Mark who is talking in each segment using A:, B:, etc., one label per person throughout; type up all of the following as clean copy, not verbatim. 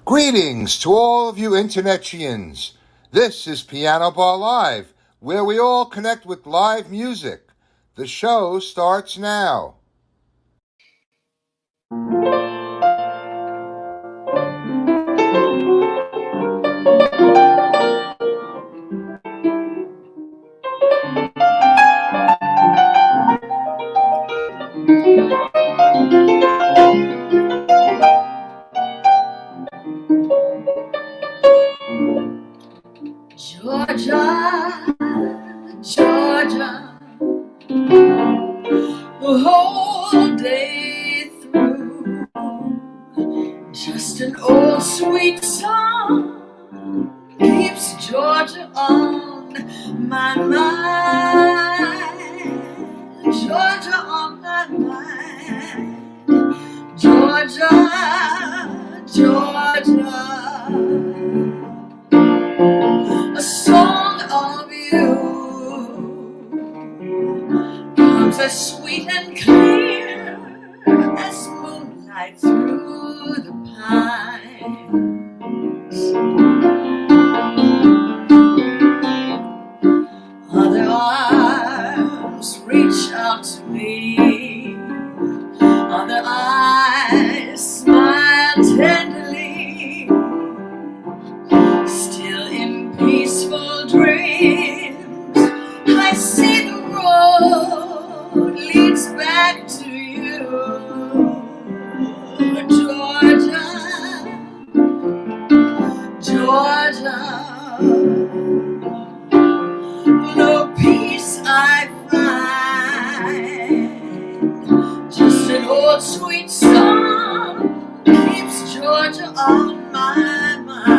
A: Greetings to all of you Internetians. This is Piano Bar Live, where we all connect with live music. The show starts now.
B: Georgia, Georgia, the whole day through, just an old sweet song keeps Georgia on my mind. Georgia on my mind. Georgia, Georgia, a song of you comes as sweet and clear as moonlight through the pines. Other arms reach out to me, other eyes smile tenderly, still in peaceful dreams I see the road leads back to you. Georgia, Georgia, no peace I find, just an old sweet song keeps Georgia on my mind.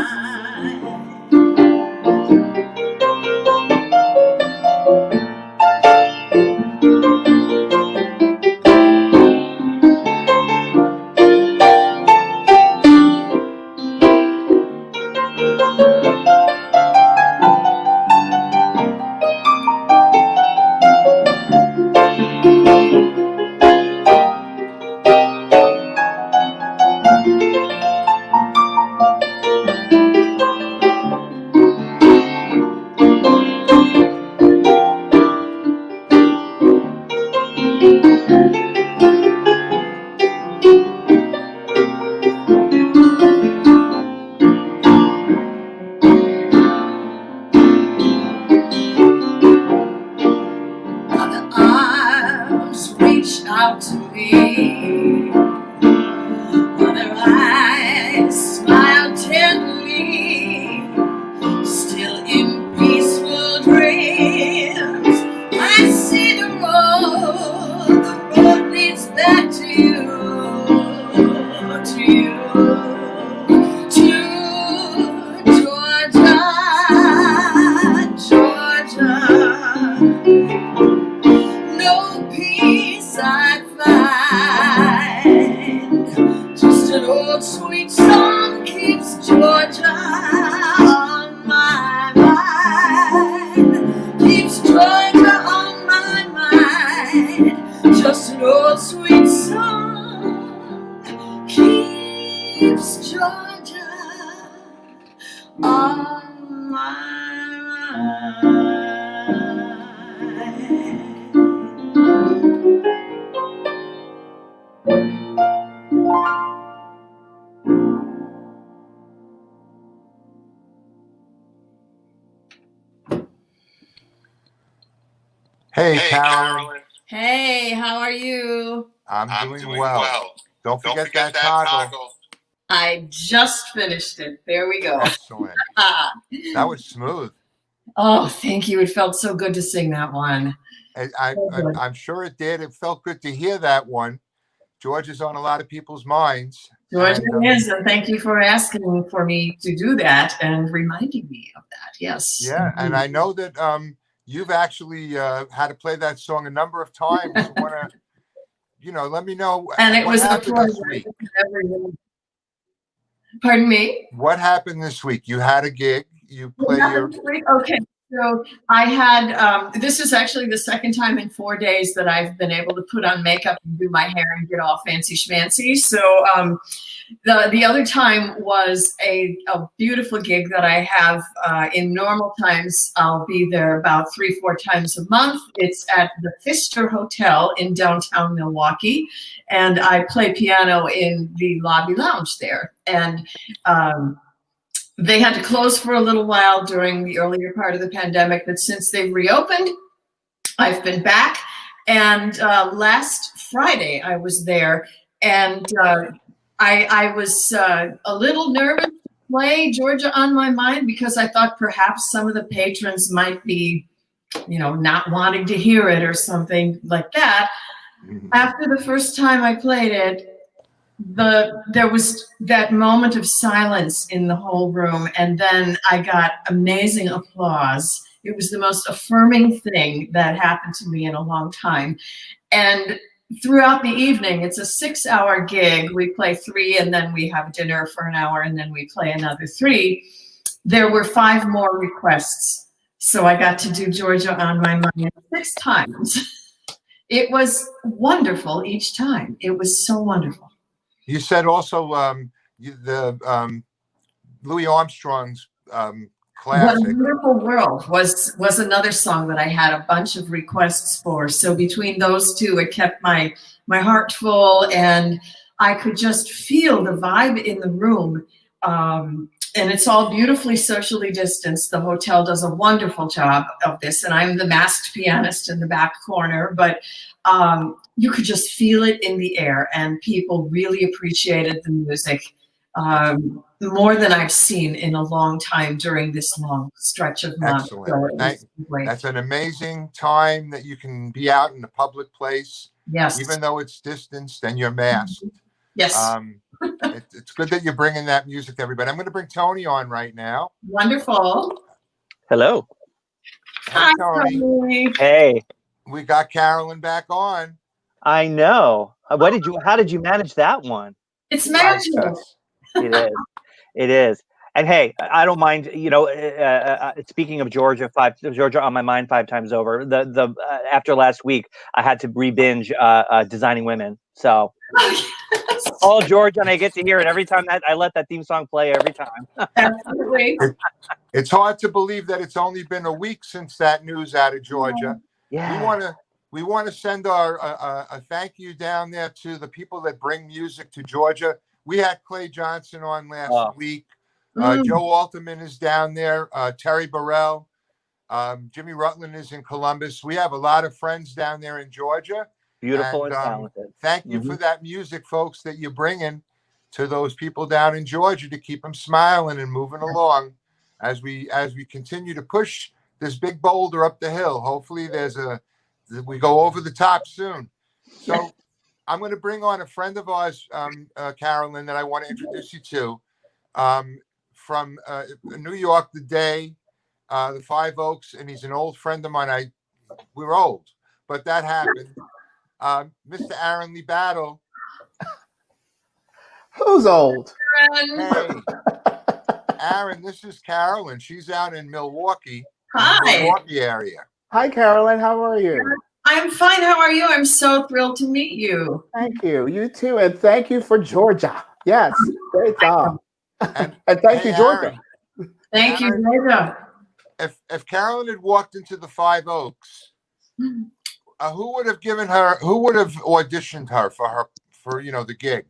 B: Out to me, other eyes smile tenderly, still in peaceful dreams I see the road leads back to you, to you, to Georgia, Georgia. No peace I find, just an old sweet song keeps Georgia on my mind, keeps Georgia on my mind, just an old sweet song keeps Georgia on my mind.
A: Hey, Carolyn.
B: Hey, how are you?
A: I'm doing well. Don't forget that toggle.
B: I just finished it. There we go.
A: Excellent. That was smooth.
B: Oh, thank you. It felt so good to sing that one.
A: I'm sure it did. It felt good to hear that one. George is on a lot of people's minds.
B: George is, and thank you for asking for me to do that and reminding me of that. Yes.
A: Yeah, and I know that you've actually had to play that song a number of times. You want to, let me know.
B: And it was a pleasure. Pardon me?
A: What happened this week? You had a gig. You play your.
B: Okay. So I had, this is actually the second time in 4 days that I've been able to put on makeup and do my hair and get all fancy schmancy. So the other time was a beautiful gig that I have in normal times. I'll be there about 3-4 times a month. It's at the Pfister Hotel in downtown Milwaukee. And I play piano in the lobby lounge there. And they had to close for a little while during the earlier part of the pandemic, but since they've reopened, I've been back. And last Friday, I was there, and I was a little nervous to play Georgia on My Mind because I thought perhaps some of the patrons might be, not wanting to hear it or something like that. After the first time I played it, there was that moment of silence in the whole room, and then I got amazing applause. It was the most affirming thing that happened to me in a long time. And throughout the evening, it's a 6-hour gig. We play 3, and then we have dinner for an hour, and then we play another 3. There were 5 more requests. So I got to do Georgia on My Mind 6 times. It was wonderful each time. It was so wonderful.
A: You said also Louis Armstrong's classic.
B: What a Wonderful World was another song that I had a bunch of requests for. So between those two, it kept my heart full, and I could just feel the vibe in the room. And it's all beautifully socially distanced. The hotel does a wonderful job of this, and I'm the masked pianist in the back corner, but you could just feel it in the air, and people really appreciated the music more than I've seen in a long time during this long stretch of months.
A: Excellent.
B: So
A: that's an amazing time that you can be out in a public place,
B: yes,
A: even though it's distanced and you're masked.
B: Yes.
A: It's good that you're bringing that music to everybody. I'm going to bring Tony on right now.
B: Wonderful.
C: Hello.
A: Hi, Tony.
C: Hey.
A: We got Carolyn back on.
C: I know. How did you manage that one?
B: It's magical.
C: It is. It is. And hey, I don't mind. Speaking of Georgia on My Mind 5 times over. The after last week, I had to re-binge Designing Women. So all Georgia, and I get to hear it every time that I let that theme song play every time.
B: Absolutely.
A: It's hard to believe that it's only been a week since that news out of Georgia.
C: Yeah.
A: We want to send a thank you down there to the people that bring music to Georgia. We had Clay Johnson on last week. Joe Alterman is down there. Terry Burrell. Jimmy Rutland is in Columbus. We have a lot of friends down there in Georgia.
C: Beautiful and talented.
A: Thank you for that music, folks, that you're bringing to those people down in Georgia to keep them smiling and moving along as we continue to push this big boulder up the hill. Hopefully we go over the top soon. So I'm going to bring on a friend of ours, Carolyn, that I want to introduce you to from New York, the 5 Oaks, and he's an old friend of mine. We're old, but that happened. Mr. Aaron Lee Battle.
D: Who's old?
A: Hey, Aaron, this is Carolyn. She's out in Milwaukee.
B: Hi.
A: Milwaukee area.
D: Hi, Carolyn. How are you?
B: I'm fine. How are you? I'm so thrilled to meet you.
D: Thank you. You too. And thank you for Georgia. Yes. Great job. And thank you, Georgia.
A: Aaron,
B: Thank you, Georgia.
A: If Carolyn had walked into the 5 Oaks, who would have auditioned her for the gig?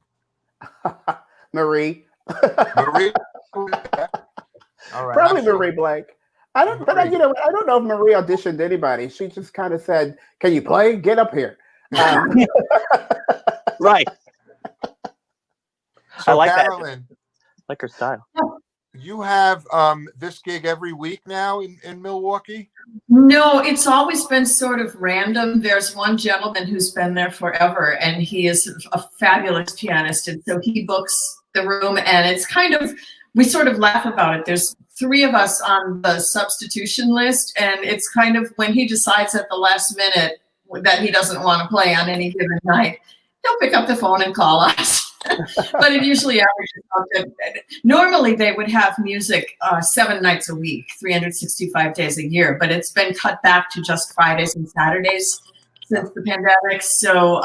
D: Marie.
A: Marie? All right.
D: Probably Marie Blank. I don't know if Marie auditioned anybody. She just kind of said, "Can you play? Get up here."
C: Right.
A: So
C: I like
A: Carolyn,
C: that. Like her style.
A: You have this gig every week now in Milwaukee?
B: No, it's always been sort of random. There's one gentleman who's been there forever, and he is a fabulous pianist. And so he books the room, and it's kind of, we sort of laugh about it. There's 3 of us on the substitution list, and it's kind of when he decides at the last minute that he doesn't want to play on any given night, he'll pick up the phone and call us. But it usually averages out to, normally they would have music 7 nights a week, 365 days a year, but it's been cut back to just Fridays and Saturdays since the pandemic. So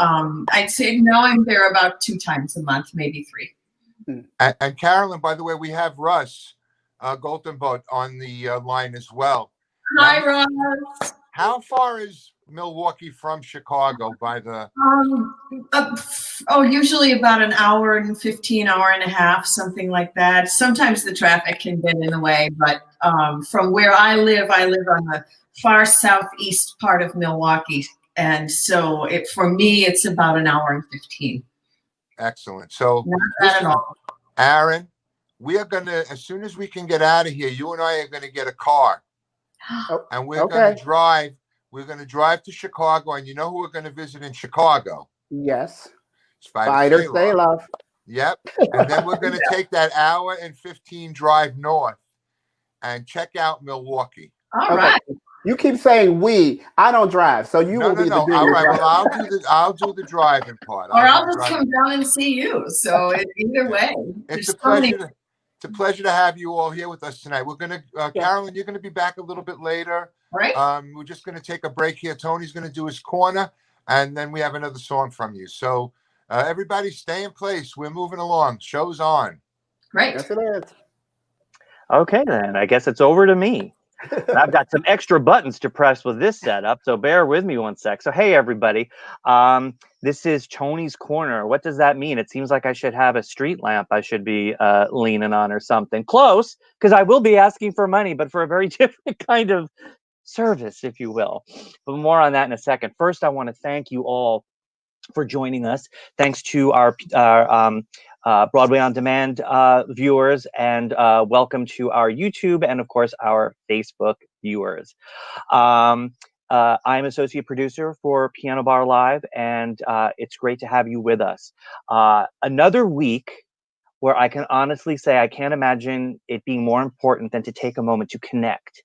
B: I'd say now I'm there about 2 times a month, maybe 3.
A: And Carolyn, by the way, we have Russ Goldenboat on the line as well.
B: Hi, Ross.
A: How far is Milwaukee from Chicago by the?
B: Usually about an hour and 15, hour and a half, something like that. Sometimes the traffic can get in the way, but from where I live on the far southeast part of Milwaukee, and so for me, it's about an hour and 15.
A: Excellent. So,
B: not bad at all.
A: Aaron, we are gonna, as soon as we can get out of here, you and I are gonna get a car, and we're gonna drive. We're going to drive to Chicago, and you know who we're going to visit in Chicago?
D: Yes.
A: Spider
D: Stay Love.
A: Yep. And then we're going to take that hour and 15 drive north and check out Milwaukee.
B: All right.
D: You keep saying we. I don't drive, so you will be the
A: All right. Well, I'll do the driving part.
B: Or I'll just come down and see you. So either way,
A: it's a pleasure. It's a pleasure to have you all here with us tonight. We're going to, Carolyn, you're going to be back a little bit later.
B: Right.
A: We're just going to take a break here. Tony's going to do his corner, and then we have another song from you. So everybody stay in place. We're moving along. Show's on.
B: Great.
D: Yes, it is.
C: Okay, then. I guess it's over to me. I've got some extra buttons to press with this setup, so bear with me one sec. So, hey, everybody. This is Tony's Corner. What does that mean? It seems like I should have a street lamp I should be leaning on or something. Close, because I will be asking for money, but for a very different kind of service, if you will. But more on that in a second. First, I want to thank you all for joining us. Thanks to our Broadway On Demand viewers, and welcome to our YouTube and, of course, our Facebook viewers. I'm associate producer for Piano Bar Live, and it's great to have you with us. Another week where I can honestly say I can't imagine it being more important than to take a moment to connect.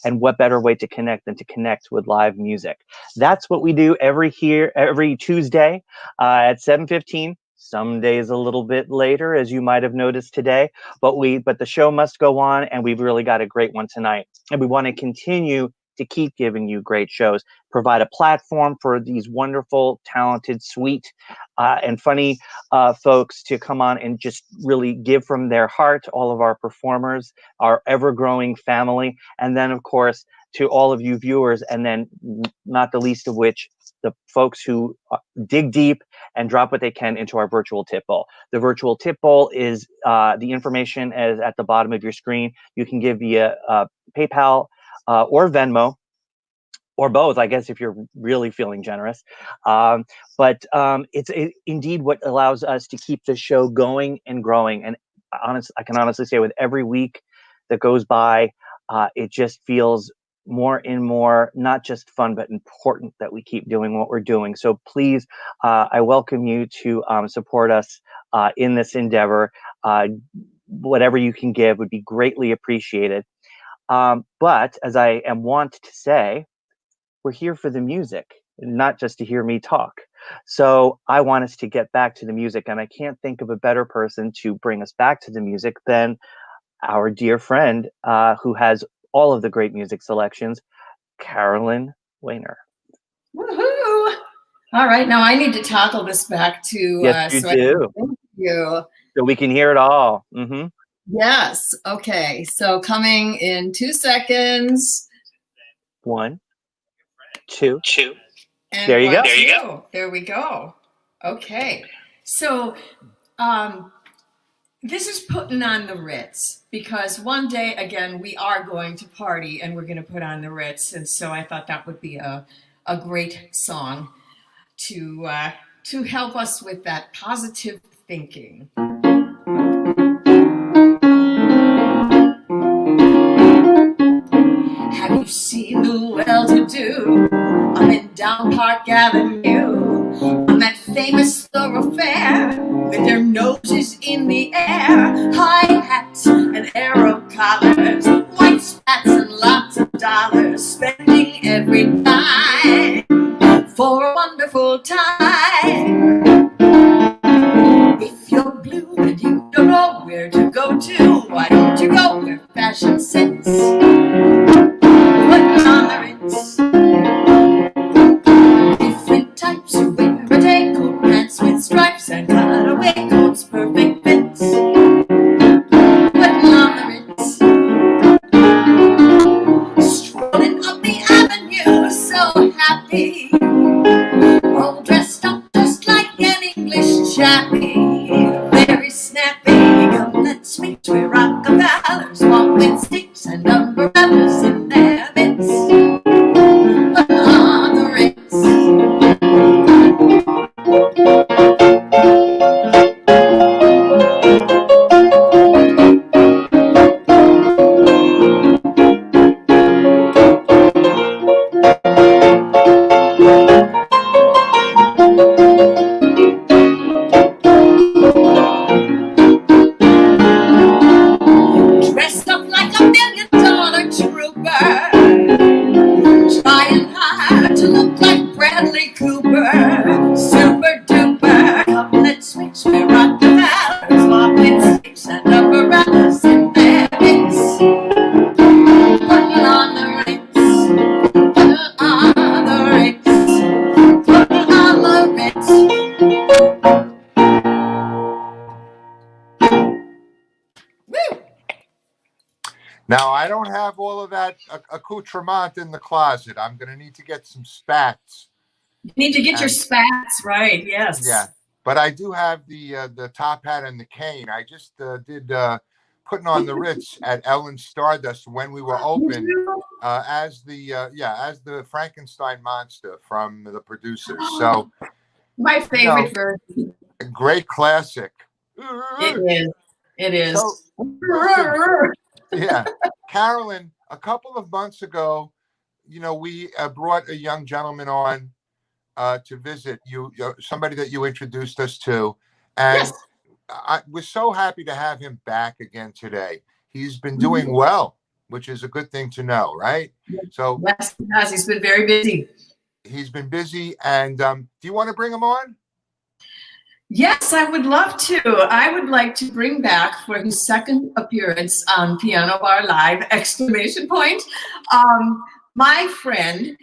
C: And what better way to connect than to connect with live music? That's what we do every Tuesday at 7:15. Some days a little bit later, as you might have noticed today. But the show must go on, and we've really got a great one tonight. And we want to continue to keep giving you great shows, provide a platform for these wonderful, talented, sweet, and funny folks to come on and just really give from their heart. All of our performers, our ever-growing family, and then, of course, to all of you viewers, and then not the least of which, the folks who dig deep and drop what they can into our virtual tip bowl. The virtual tip bowl is the information is at the bottom of your screen. You can give via PayPal or Venmo, or both, I guess, if you're really feeling generous. But it's indeed what allows us to keep the show going and growing. And I can honestly say with every week that goes by, it just feels more and more, not just fun, but important that we keep doing what we're doing. So please, I welcome you to support us in this endeavor. Whatever you can give would be greatly appreciated. But as I am wont to say, we're here for the music, not just to hear me talk. So I want us to get back to the music, and I can't think of a better person to bring us back to the music than our dear friend who has all of the great music selections, Carolyn Wehner.
B: Woohoo! All right, now I need to toggle this back to.
C: Yes, you do.
B: Thank you.
C: So we can hear it all. Mm-hmm.
B: Yes. Okay. So coming in 2 seconds.
C: 1, 2.
B: And
C: there you go.
B: There you go. There we go. Okay. So this is putting on the Ritz, because one day, again, we are going to party and we're going to put on the Ritz. And so I thought that would be a great song to help us with that positive thinking. Have you seen the well-to-do up and down Park Avenue on that famous thoroughfare with their noses in the air, high hats and arrow collars, white spats and lots of dollars, spending every dime for a wonderful time? If you're Dressed up like $1 million trooper, trying hard to look like Bradley Cooper. Super duper, couplet switch, we rock the ballers, walking sticks and apparatus in their mix. Putting on the ritz, putting on the ritz, putting on the ritz. Woo!
A: Now, I don't have all of that accoutrement in the closet. I'm going to need to get some spats.
B: You need to get your spats right. Yes.
A: Yeah, but I do have the top hat and the cane. I just did putting on the Ritz at Ellen Stardust when we were open as the Frankenstein monster from the producers. So
B: my favorite version.
A: A great classic.
B: It is. It is.
A: So, yeah, Carolyn, a couple of months ago, we brought a young gentleman on to visit you, somebody that you introduced us to, and
B: yes.
A: I was so happy to have him back again today. He's been doing well, which is a good thing to know, right? So
B: yes, he's been very busy.
A: He's been busy, and do you want to bring him on?
B: Yes, I would love to. I would like to bring back for his second appearance on Piano Bar Live, ! My friend,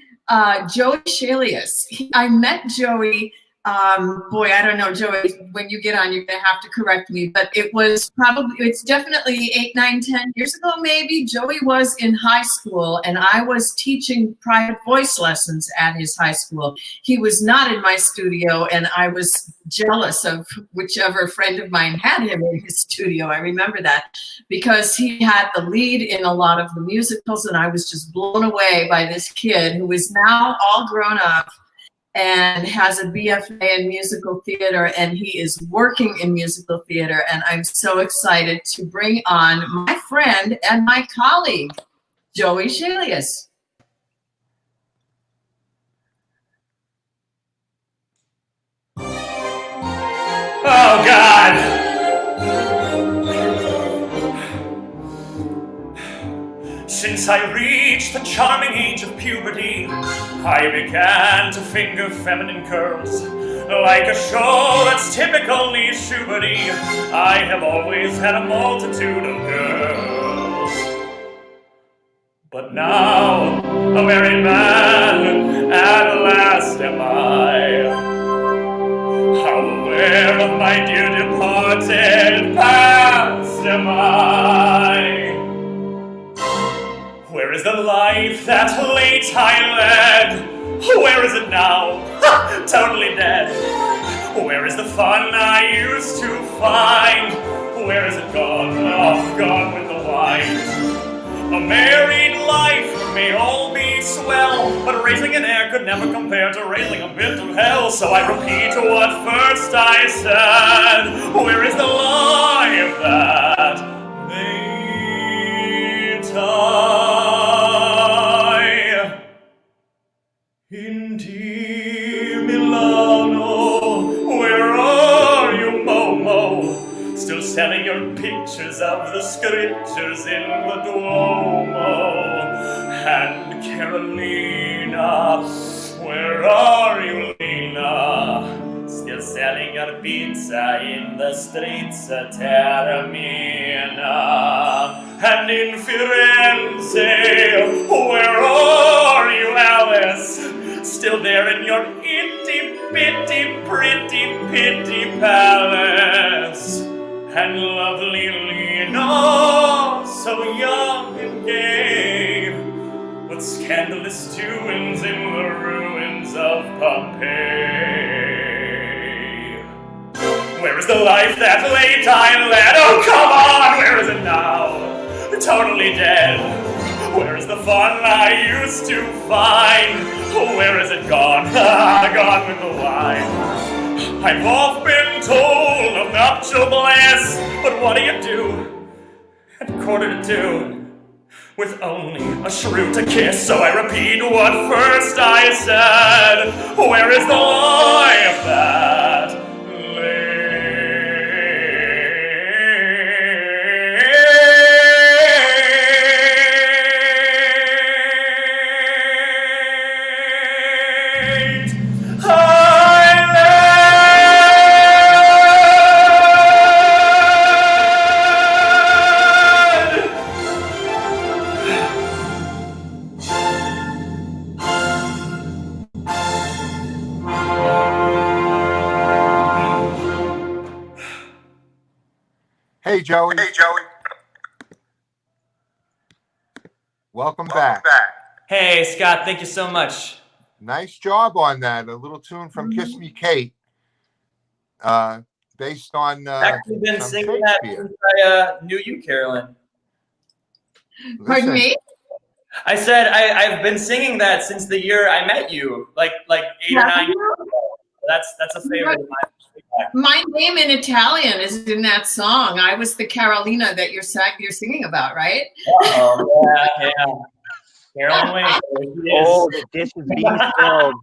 B: Joey Chelius. I met Joey, I don't know, Joey, when you get on, you're going to have to correct me, but it's definitely 8, 9, 10 years ago, maybe. Joey was in high school, and I was teaching private voice lessons at his high school. He was not in my studio, and I was jealous of whichever friend of mine had him in his studio. I remember that because he had the lead in a lot of the musicals, and I was just blown away by this kid who is now all grown up and has a BFA in musical theater, and he is working in musical theater. And I'm so excited to bring on my friend and my colleague, Joey Chelius.
E: Oh, God! Since I reached the charming age of puberty, I began to finger feminine curls. Like a show that's typically Schuberty, I have always had a multitude of girls. But now, a married man, at last am I. How aware of my dear departed past am I. Where is the life that late I led? Where is it now? Ha! Totally dead. Where is the fun I used to find? Where is it gone? Oh, gone with the wind. A married life may all be swell, but raising an heir could never compare to raising a bit of hell. So I repeat what first I said. Where is the life that made time? Indeed, Milano, where are you, Momo? Still selling your pictures of the scriptures in the Duomo. And Carolina, where are you, Lina? Still selling your pizza in the streets of Taormina. And in Firenze, where are you, Alice? Still there in your itty-bitty, pretty palace. And lovely Lena, so young and gay, with scandalous doings in the ruins of Pompeii. Where is the life that late I led? Oh, come on, where is it now? Totally dead. Where is the fun I used to find? Where is it gone? Gone with the wine. I've oft been told of nuptial bliss, but what do you do at 1:45 with only a shrew to kiss? So I repeat what first I said. Where is the life that
A: Hey, Joey. Welcome back.
E: Hey, Scott, thank you so much.
A: Nice job on that. A little tune from Kiss Me Kate, based on
E: I've actually been
A: some
E: singing that
A: Shakespeare.
E: since I knew you, Carolyn.
B: Pardon
A: Listen,
B: me?
E: I said I've been singing that since the year I met you, like 8 or 9 years ago. That's a favorite of mine.
B: My name in Italian is in that song. I was the Carolina that you're singing about, right?
E: Oh, yeah. Carolyn Wehner.
C: Oh, the dish is being spilled.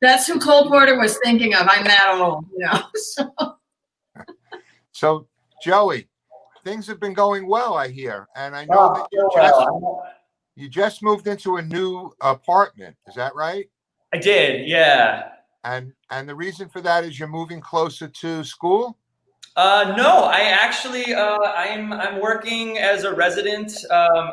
B: That's who Cole Porter was thinking of. I'm that old, you know.
A: So, Joey, things have been going well, I hear, and I know that you just moved into a new apartment. Is that right?
E: I did, yeah.
A: And the reason for that is you're moving closer to school?
E: No, I actually I'm working as a resident,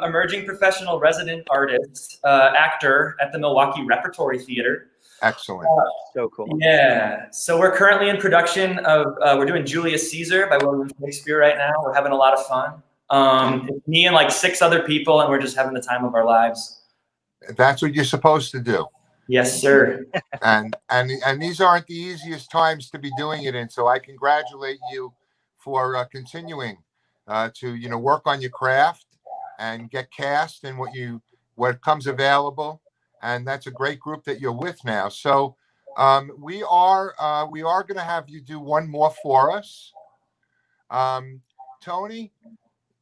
E: emerging professional resident artist, actor at the Milwaukee Repertory Theater.
A: Excellent.
C: So cool.
E: Yeah. So we're currently in production of we're doing Julius Caesar by William Shakespeare right now. We're having a lot of fun. It's me and like 6 other people, and we're just having the time of our lives.
A: That's what you're supposed to do.
E: Yes, sir.
A: And these aren't the easiest times to be doing it in. So I congratulate you for continuing to work on your craft and get cast in what comes available. And that's a great group that you're with now. So we are going to have you do one more for us, Tony.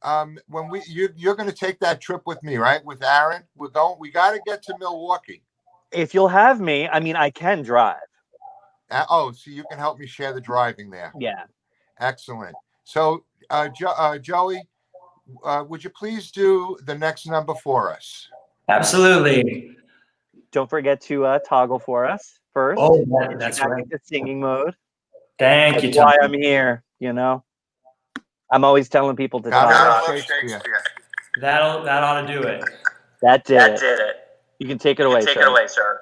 A: When you're going to take that trip with me, right? With Aaron, we got to get to Milwaukee.
C: If you'll have me, I mean, I can drive.
A: So you can help me share the driving there.
C: Yeah.
A: Excellent. So, Joey, would you please do the next number for us?
E: Absolutely.
C: Don't forget to toggle for us first.
E: Oh, that's
C: Back
E: right.
C: into singing mode.
E: Thank you,
C: That's why
E: Tom.
C: I'm here. I'm always telling people to
A: God
C: toggle.
A: love Shakespeare.
E: That ought to do it.
C: That did it. You can take it away, sir.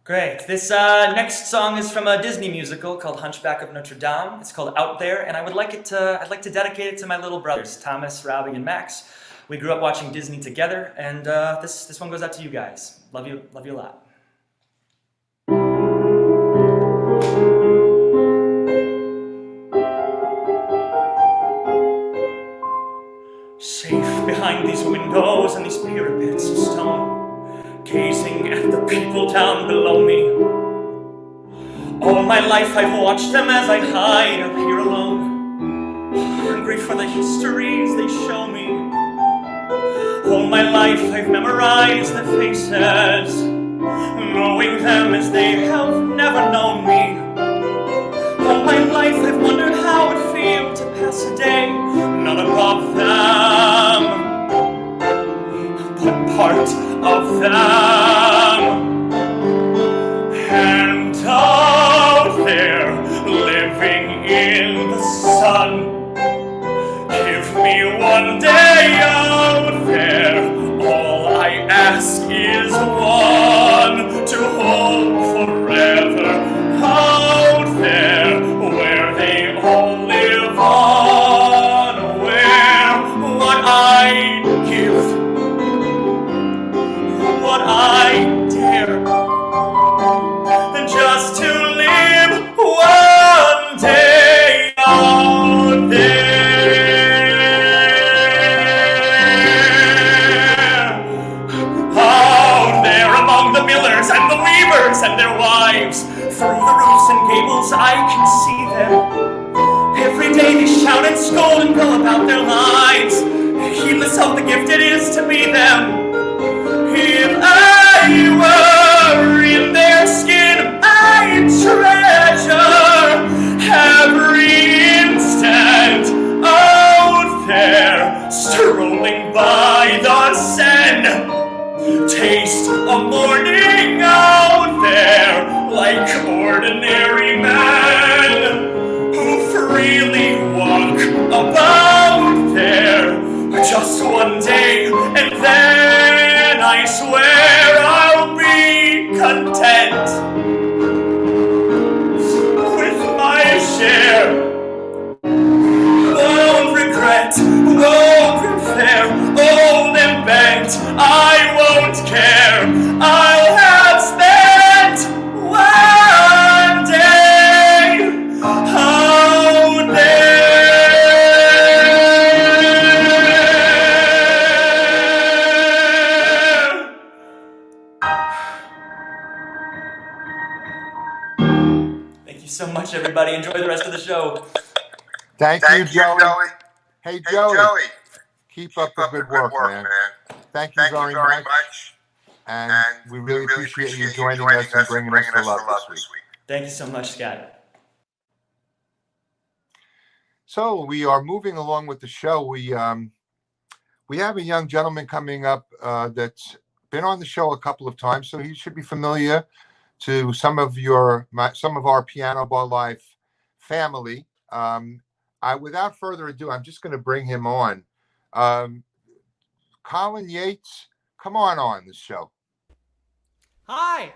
E: Great. This next song is from a Disney musical called Hunchback of Notre Dame. It's called Out There, and I'd like to dedicate it to my little brothers, Thomas, Robbie, and Max. We grew up watching Disney together, and this one goes out to you guys. Love you a lot. Safe behind these windows and these pyramids of stone, gazing at the people down below me. All my life I've watched them as I hide up here alone, hungry for the histories they show me. All my life I've memorized their faces, knowing them as they have never known me. All my life I've wondered how it feels to pass a day not above them, but part of them. And out there, living in the sun, give me one day out there. All I ask is one to hold forever. Out there, where they all live on, where what I give, what I dare, just to live one day out there among walls, I can see them. Every day they shout and scold and go about their lives, heedless of the gift it is to be them. If I were in their skin, I'd treasure every instant out there, strolling by the Seine. Taste a morning out there like ordinary men who freely walk about there just one day, and then I swear I'll be content with my share. Won't regret, won't prefer, old and bent, I won't care. I'll have spent one day out there. Thank you so much, everybody. Enjoy the rest of the show.
A: Thank you, Joey. Hey, Joey. Keep up the good work, man. Thank you very much. And we really appreciate you joining us and bringing us the love this week.
E: Thank you so much, Scott.
A: So we are moving along with the show. We have a young gentleman coming up that's been on the show a couple of times, so he should be familiar to some of our Piano Bar Life family. Without further ado, I'm just going to bring him on. Collin Yates, come on this show.
F: Hi.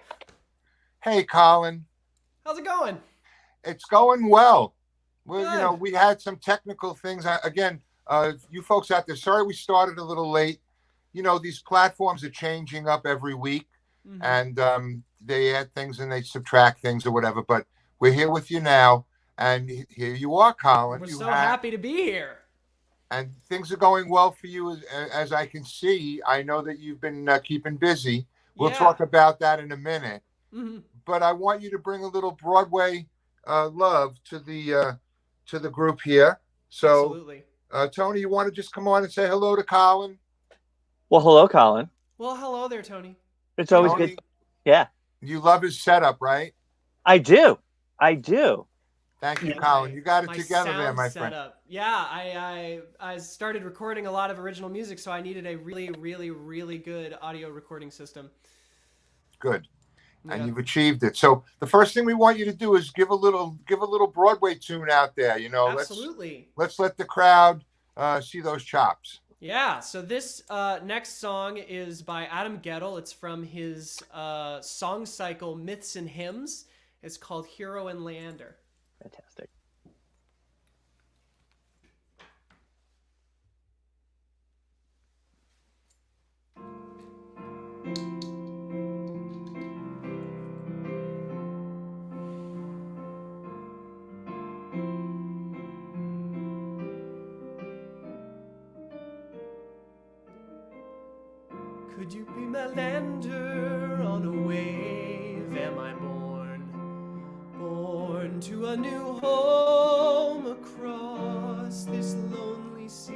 A: Hey, Collin.
F: How's it going?
A: It's going well.
F: Good.
A: Well, we had some technical things. Again, you folks out there, sorry we started a little late. These platforms are changing up every week, and they add things and they subtract things or whatever. But we're here with you now, and here you are, Collin.
F: We're so happy to be here.
A: And things are going well for you, as I can see. I know that you've been keeping busy. We'll talk about that in a minute. But I want you to bring a little Broadway love to the group here. So,
F: absolutely.
A: Tony, you want to just come on and say hello to Collin?
C: Well, hello, Collin.
F: Well, hello there, Tony.
C: It's always
A: Tony,
C: good. Yeah.
A: You love his setup, right?
C: I do.
A: Thank you, Collin. You got it together there, my friend.
F: Yeah, I started recording a lot of original music, so I needed a really, really, really good audio recording system.
A: Good.
F: Yeah.
A: And you've achieved it. So the first thing we want you to do is give a little Broadway tune out there.
F: Absolutely.
A: Let's let the crowd see those chops.
F: Yeah. So this next song is by Adam Gettle. It's from his song cycle Myths and Hymns. It's called Hero and Leander.
C: Fantastic.
F: Could you be my lander on a wave? Am I born to a new home across this lonely sea?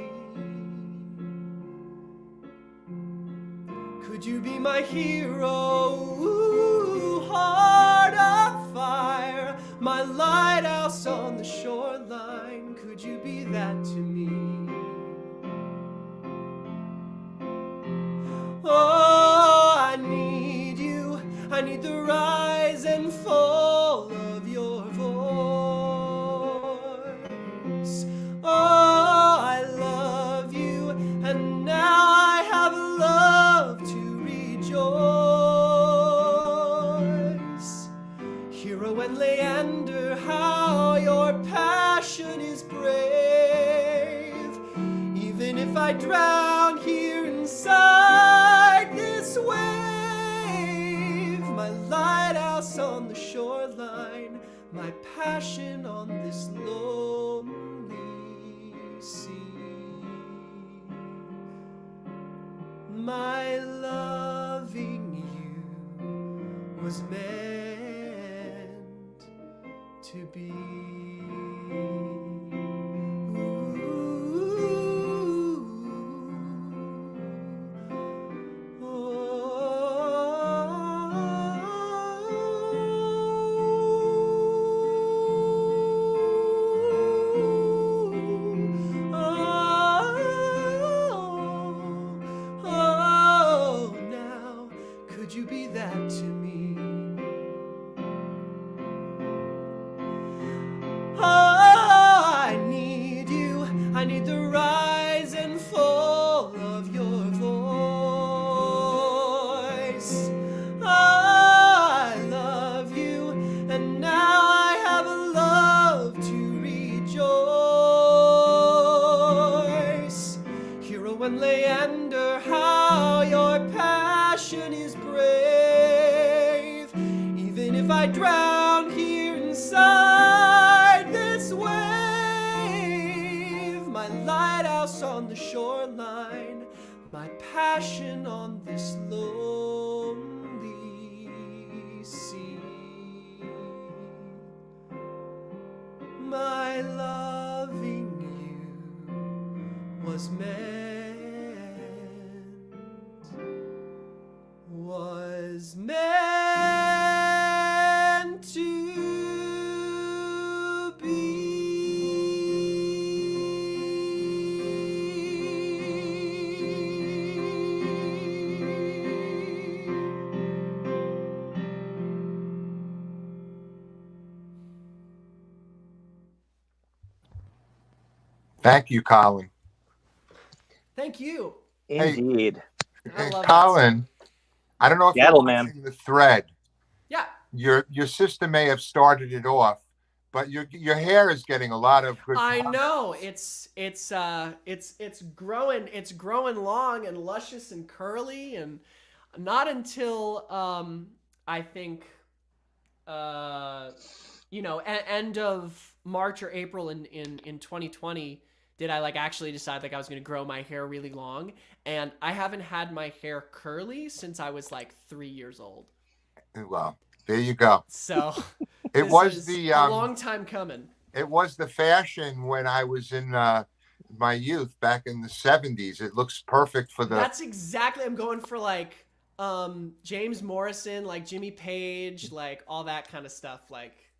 F: Could you be my hero? Ooh, heart of fire, my lighthouse on the shoreline. Could you be that to me? Oh, I need you. I need the rise and fall of your voice. Oh, I love you, and now I have love to rejoice. Hero and Leander, how your passion is brave. Even if I drown here inside this wave, my lighthouse on the shoreline, my passion on this lonely sea. My loving you was meant to be. Now, could you be that to me? Oh, I need you. I need the rise and fall of your voice. I love you, and now I have a love to rejoice. Hero and Leander, how your passion is brave. Even if I drown here inside this wave, my lighthouse on the shoreline, my passion on this lonely sea. My loving you was meant to
A: Thank you, Collin.
F: Thank you.
C: Indeed.
F: I
A: Hey,
F: love that
A: Collin, I don't know if you're
C: Gentleman.
A: watching the thread.
F: Yeah.
A: Your sister may have started it off, but your hair is getting a lot of good.
F: I
A: comments.
F: know it's growing long and luscious and curly, and not until I think end of March or April in 2020 did I actually decide I was going to grow my hair really long, and I haven't had my hair curly since I was 3 years old.
A: Well, there you go.
F: So
A: It
F: this
A: was
F: is
A: the
F: a long time coming.
A: It was the fashion when I was in my youth back in the 70s. It looks perfect for the.
F: That's exactly. I'm going for James Morrison, Jimmy Page, all that kind of stuff.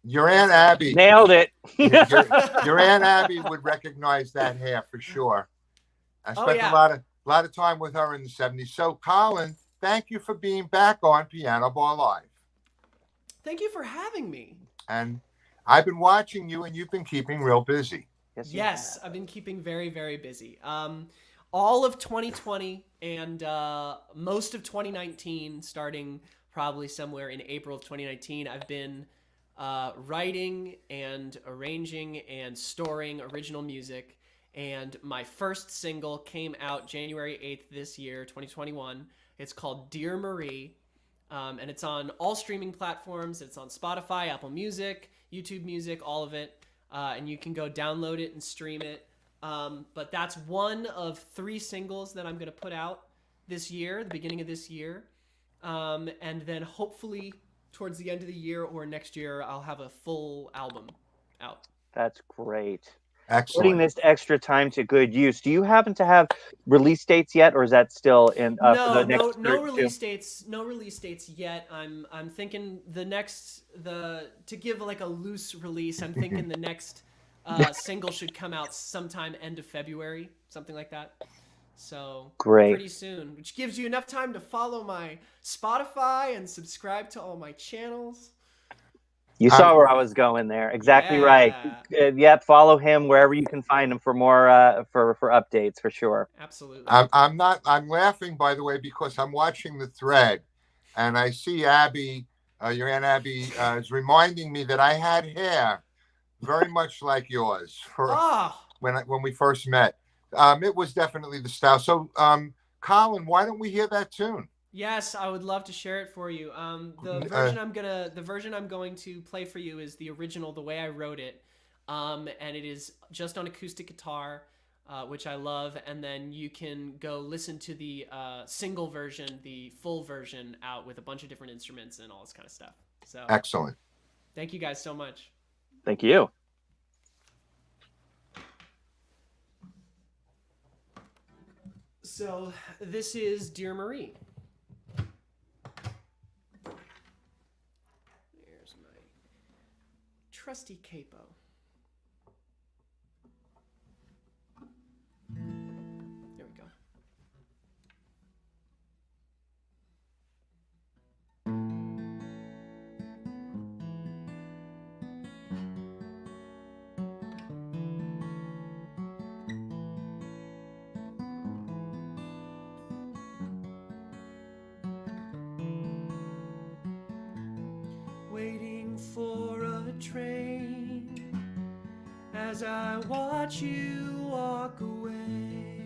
A: Your Aunt Abby.
C: Nailed it.
A: your Aunt Abby would recognize that hair for sure. I spent
F: yeah.
A: a lot of time with her in the 70s. So, Collin, thank you for being back on Piano Bar Live.
F: Thank you for having me.
A: And I've been watching you, and you've been keeping real busy.
F: Yes, I've been keeping very, very busy. All of 2020 and most of 2019, starting probably somewhere in April of 2019, I've been writing and arranging and storing original music. And my first single came out January 8th this year, 2021. It's called Dear Marie. And it's on all streaming platforms. It's on Spotify, Apple Music, YouTube Music, all of it. And you can go download it and stream it. But that's one of 3 singles that I'm going to put out this year, the beginning of this year. And then hopefully towards the end of the year or next year, I'll have a full album out.
C: That's great.
A: Excellent.
C: Putting this extra time to good use. Do you happen to have release dates yet, or is that still in for the next?
F: No release dates. No release dates yet. I'm thinking to give a loose release. I'm thinking the next single should come out sometime end of February, something like that. So
C: great.
F: Pretty soon, which gives you enough time to follow my Spotify and subscribe to all my channels.
C: You saw where I was going there. Exactly right. Yep. Follow him wherever you can find him for more for updates for sure.
F: Absolutely.
A: I'm laughing, by the way, because I'm watching the thread, and I see Abby, your Aunt Abby, is reminding me that I had hair very much like yours when we first met. It was definitely the style. So, Collin, why don't we hear that tune?
F: Yes, I would love to share it for you. The version I'm going to play for you is the original, the way I wrote it, and it is just on acoustic guitar, which I love. And then you can go listen to the single version, the full version out with a bunch of different instruments and all this kind of stuff. So
A: excellent.
F: Thank you guys so much.
C: Thank you.
F: So this is Dear Marie. There's my trusty capo. There we go. Waiting for a train as I watch you walk away.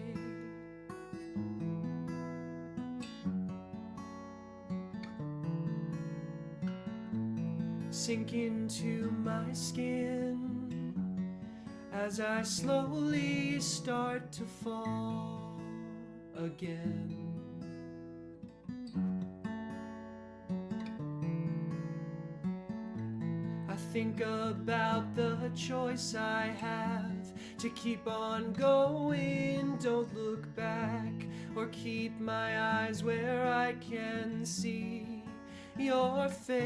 F: Sink into my skin as I slowly start to fall again. I think about the choice I have to keep on going, don't look back, or keep my eyes where I can see your face.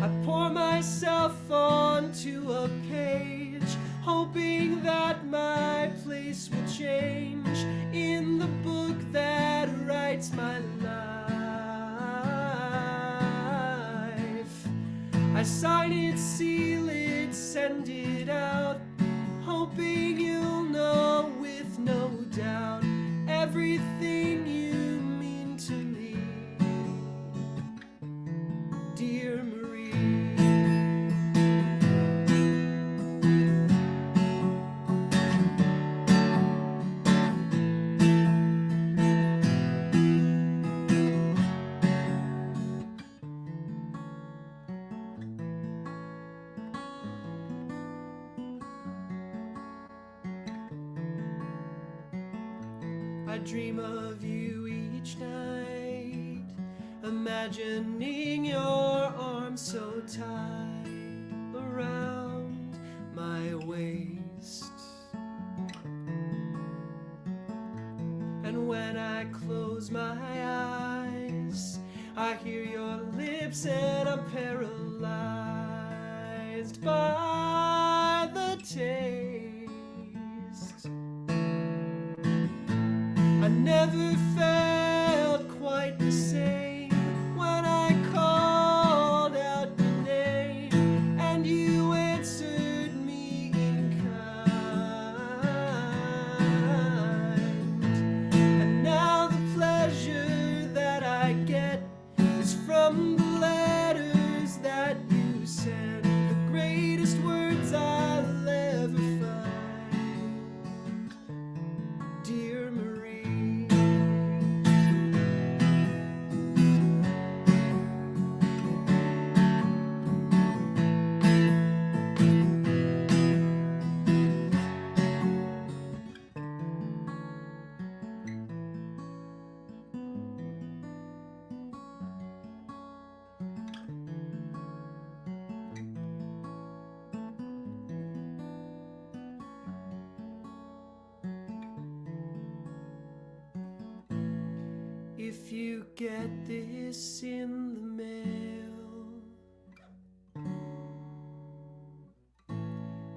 F: I pour myself onto a page, hoping that my place will change in the book that writes my life. I sign it, seal it, send it out, hoping you'll know with no doubt everything you mean to me, dear Marie. I dream of you each night, imagining your arms so tight around my waist. And when I close my eyes, I hear your lips and I'm paralyzed by the taste. I never felt quite the same when I called out your name and you answered me in kind. And now the pleasure that I get is from the letters that you send, the greatest words I'll ever find, dear Marie. If you get this in the mail,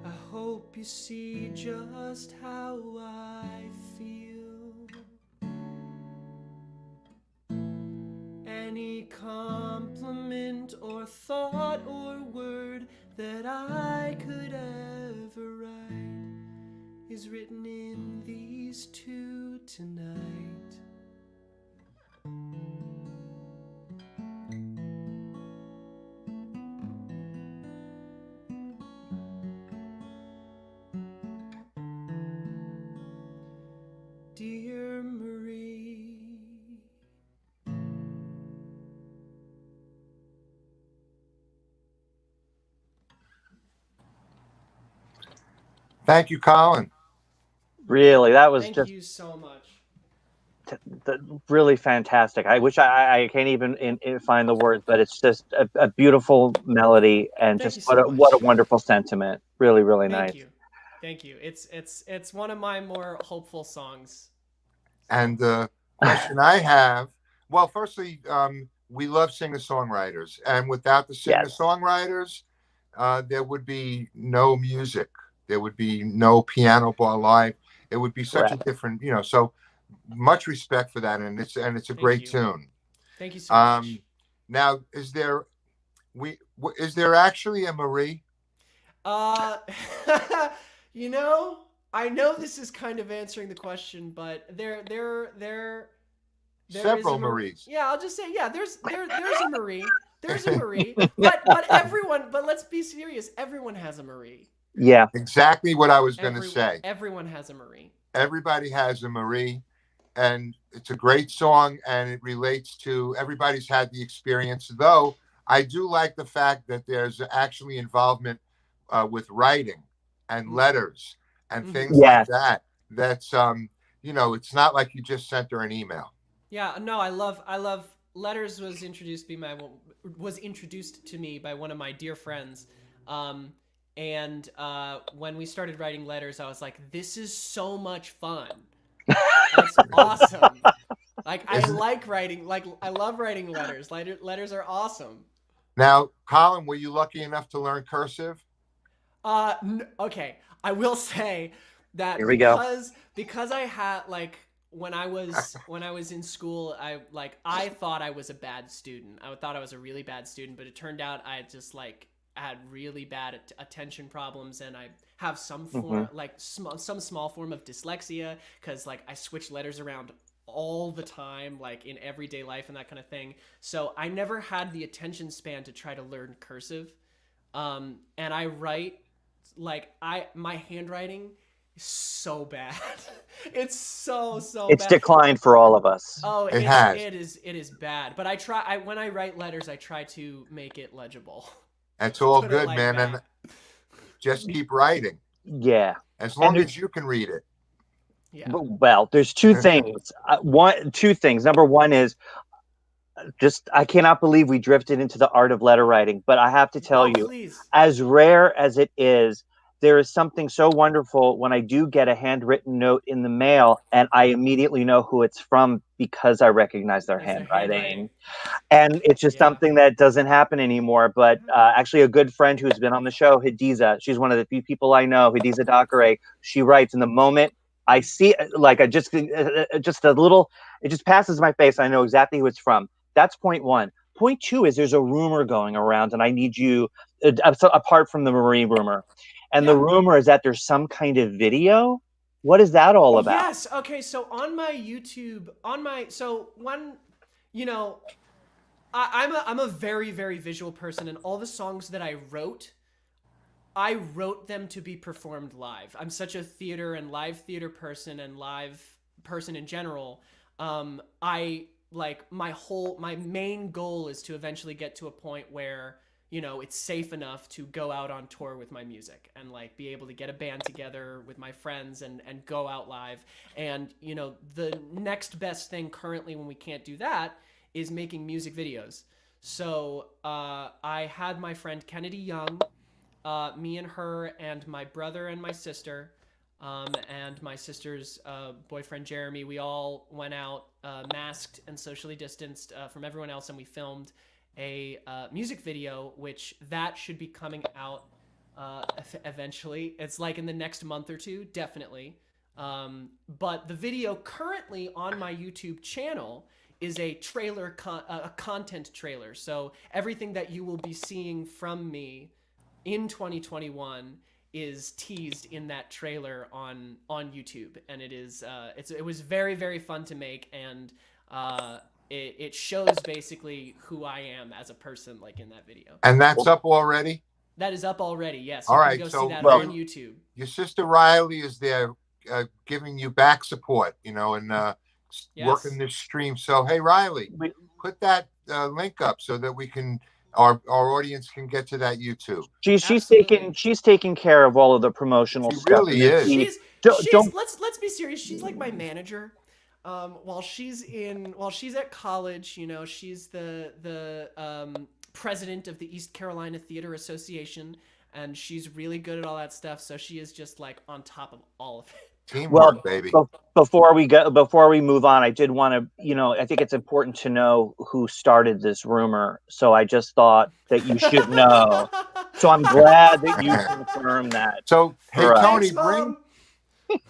F: I hope you see just how I feel. Any compliment or thought or word that I could ever write is written in these two tonight. Dear Marie.
A: Thank you, Collin.
C: Really, that was
F: Thank
C: just
F: you so much.
C: really fantastic. I wish I can't even find the words, but it's just a beautiful melody and
F: Thank
C: just
F: you so
C: what a
F: much.
C: wonderful sentiment. Really, really
F: Thank
C: nice.
F: you. Thank you. It's one of my more hopeful songs.
A: And the question I have, well, firstly, we love singer-songwriters, and without the
C: Yes.
A: singer-songwriters, there would be no music. There would be no piano bar live. It would be such a
C: Correct.
A: different, so much respect for that, and it's a
F: Thank
A: great
F: you.
A: tune.
F: Thank you so much.
A: Now, is there actually a Marie?
F: You know, I know this is kind of answering the question, but there
A: Several
F: is a
A: Maries.
F: Yeah, I'll just say there's a Marie. There's a Marie. But everyone, but let's be serious. Everyone has a Marie.
C: Yeah.
A: Exactly what I was going to say.
F: Everyone has a Marie.
A: Everybody has a Marie, and it's a great song, and it relates to everybody's had the experience. Though I do like the fact that there's actually involvement with writing and letters and things like that. That's it's not like you just sent her an email.
F: Yeah, no, I love letters was introduced to me by one of my dear friends. And when we started writing letters, I was like, this is so much fun. That's awesome. Like, I like writing, like, I love writing letters. Letters are awesome.
A: Now, Collin, were you lucky enough to learn cursive?
F: Okay. I will say that
C: Here we go.
F: because I had, like, when I was in school, I thought I was a bad student. I thought I was a really bad student, but it turned out I just, like, had really bad attention problems, and I have some form some small form of dyslexia, because like I switch letters around all the time, like in everyday life and that kind of thing. So I never had the attention span to try to learn cursive. And I write my handwriting is so bad. It's so
C: It's
F: bad.
C: declined for all of us.
F: Oh,
A: it has.
F: It is bad. But when I write letters, I try to make it legible.
A: That's all
F: Put it
A: good,
F: like
A: man.
F: that.
A: And just keep writing.
C: Yeah.
A: As long as you can read it.
F: Yeah.
C: Well, there's two things. Two things. Number one is I cannot believe we drifted into the art of letter writing. But I have to tell you,
F: please.
C: as rare as it is, there is something so wonderful when I do get a handwritten note in the mail and I immediately know who it's from because I recognize their handwriting. And it's just something that doesn't happen anymore. But actually, a good friend who's been on the show, Hadiza, she's one of the few people I know, Hadiza Dakare, she writes, and the moment I see it just passes my face. I know exactly who it's from. That's point one. Point two is there's a rumor going around, and I need you, apart from the Marie rumor. And the rumor is that there's some kind of video. What is that all about?
F: Yes. Okay. So on my YouTube, I'm a very, very visual person, and all the songs that I wrote them to be performed live. I'm such a theater and live theater person and live person in general. My main goal is to eventually get to a point where, it's safe enough to go out on tour with my music and like be able to get a band together with my friends and go out live. And, the next best thing currently when we can't do that is making music videos. So I had my friend Kennedy Young, me and her and my brother and my sister, and my sister's boyfriend Jeremy. We all went out masked and socially distanced from everyone else, and we filmed a music video, which that should be coming out eventually. It's like in the next month or two, definitely. But the video currently on my YouTube channel is a trailer, a content trailer. So everything that you will be seeing from me in 2021 is teased in that trailer on YouTube, and it was very, very fun to make, and it shows basically who I am as a person, like in that video.
A: And that's up already?
F: That is up already, yes.
A: All right,
F: you can go see that
A: well,
F: on YouTube.
A: Your sister Riley is there giving you back support, and working this stream. So, hey, Riley, put that link up so that we can, our audience can get to that YouTube.
C: She's taking care of all of the promotional stuff.
A: Really is.
F: Let's be serious. She's like my manager. while she's at college, you know, she's the president of the East Carolina Theater Association, and she's really good at all that stuff. So she is just like on top of all of it.
A: Teamwork, baby.
C: Before we move on, I did want to, you know, I think it's important to know who started this rumor. So I just thought that you should know. So I'm glad that you confirmed that.
A: So, hey,
C: Right.
A: Tony,
F: Thanks,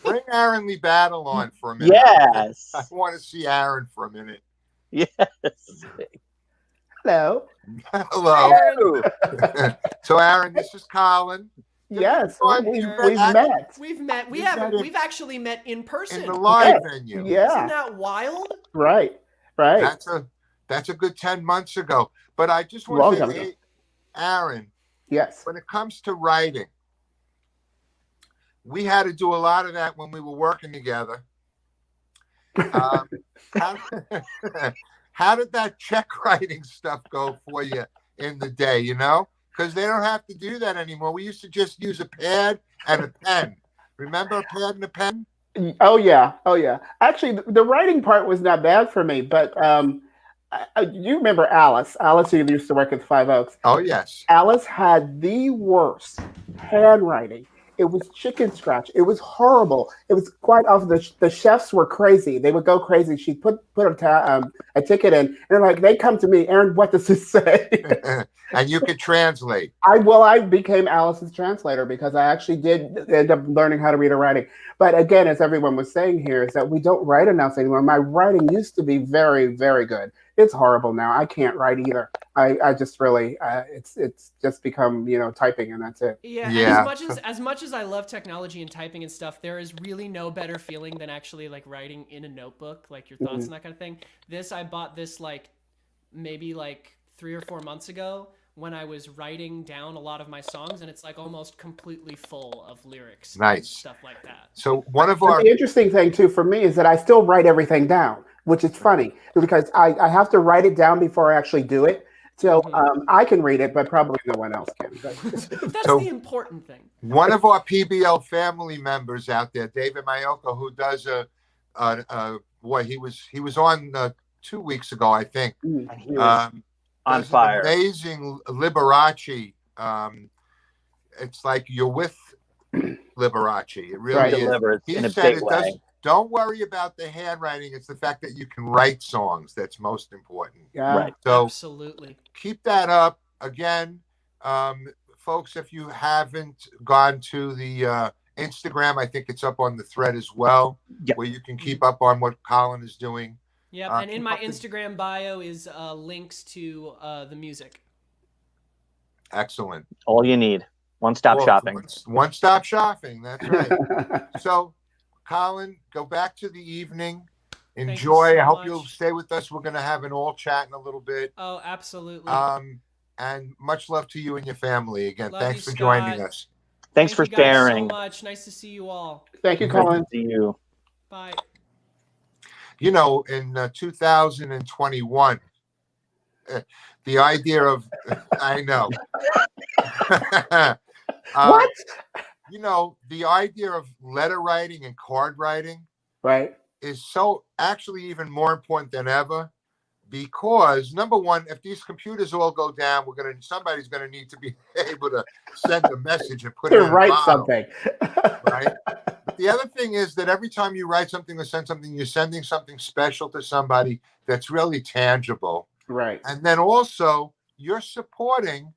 A: bring Aaron Lee Battle on for a minute.
C: Yes.
A: I want to see Aaron for a minute.
C: Yes.
D: Hello.
A: Hello.
C: Hello.
A: So, Aaron, this is Collin.
D: Yes,
A: Fun.
D: we've
A: You've
D: met.
F: We've met.
A: met
F: We've actually met in person.
A: In the live
D: Yes.
A: venue.
F: Isn't
D: Yeah.
F: that wild?
D: Right.
A: That's a good 10 months ago. But I just want
D: Long
A: to
D: time
A: say,
D: ago.
A: hey, Aaron,
D: Yes.
A: when it comes to writing, we had to do a lot of that when we were working together. How, how did that check writing stuff go for you in the day, you know? Because they don't have to do that anymore. We used to just use a pad and a pen. Remember a pad and a pen?
D: Oh yeah. Actually, the writing part was not bad for me, but you remember Alice? Alice, who used to work at Five Oaks.
A: Oh, yes.
D: Alice had the worst handwriting. It was chicken scratch. It was horrible. It was quite often the chefs were crazy. They would go crazy. She'd put a ticket in, and they're like, they come to me, Aaron, what does this say?
A: And you could translate.
D: I became Alice's translator because I actually did end up learning how to read and writing. But again, as everyone was saying here, is that we don't write enough anymore. My writing used to be very, very good. It's horrible now. I can't write either. I just really it's just become, you know, typing and that's it.
F: Yeah.
A: Yeah.
F: And as much as I love technology and typing and stuff, there is really no better feeling than actually like writing in a notebook, like your thoughts and that kind of thing. I bought this like maybe like 3 or 4 months ago when I was writing down a lot of my songs, and it's like almost completely full of lyrics.
A: Nice.
F: And stuff like that.
A: So one of
D: But
A: our
D: the interesting thing too for me is that I still write everything down, which is funny because I have to write it down before I actually do it. So I can read it, but probably no one else can.
F: That's
A: So-
F: the important thing.
A: one of our PBL family members out there, David Mayoko, who does he was on 2 weeks ago, I think.
C: And he was on
A: does an
C: fire.
A: amazing Liberace. It's like you're with Liberace. It really
D: Right.
A: is.
C: Delivers
A: He
C: in a
A: said
C: big
A: it
C: way.
A: doesn't. Don't worry about the handwriting. It's the fact that you can write songs that's most important.
D: Yeah.
C: Right.
A: So
F: Absolutely.
A: keep that up. Again, folks, if you haven't gone to the Instagram, I think it's up on the thread as well,
C: Yep.
A: where you can keep up on what Collin is doing.
F: Yep. And in my Instagram bio is links to the music.
A: Excellent.
C: All you need. One-stop shopping.
A: One-stop shopping. That's right. So, Collin, go back to the evening.
F: you
A: Enjoy.
F: so
A: I hope
F: much.
A: you'll stay with us. We're going to have an all chat in a little bit.
F: Oh, absolutely.
A: And much love to you and your family again.
F: Love
A: Thanks
F: you,
A: for joining
F: Scott.
A: us.
C: Thanks for
F: Thank you guys
C: sharing.
F: so much. Nice to see you all.
D: Thank you,
C: Good to
D: Collin.
C: see you.
F: Bye.
A: You know, in 2021, the idea of, I know.
D: What?
A: You know, the idea of letter writing and card writing
D: Right.
A: is so actually even more important than ever, because number one, if these computers all go down, somebody's gonna need to be able to send a message and put it
D: To
A: in a
D: write
A: bottle,
D: something.
A: right? But the other thing is that every time you write something or send something, you're sending something special to somebody that's really tangible.
D: Right.
A: And then also you're supporting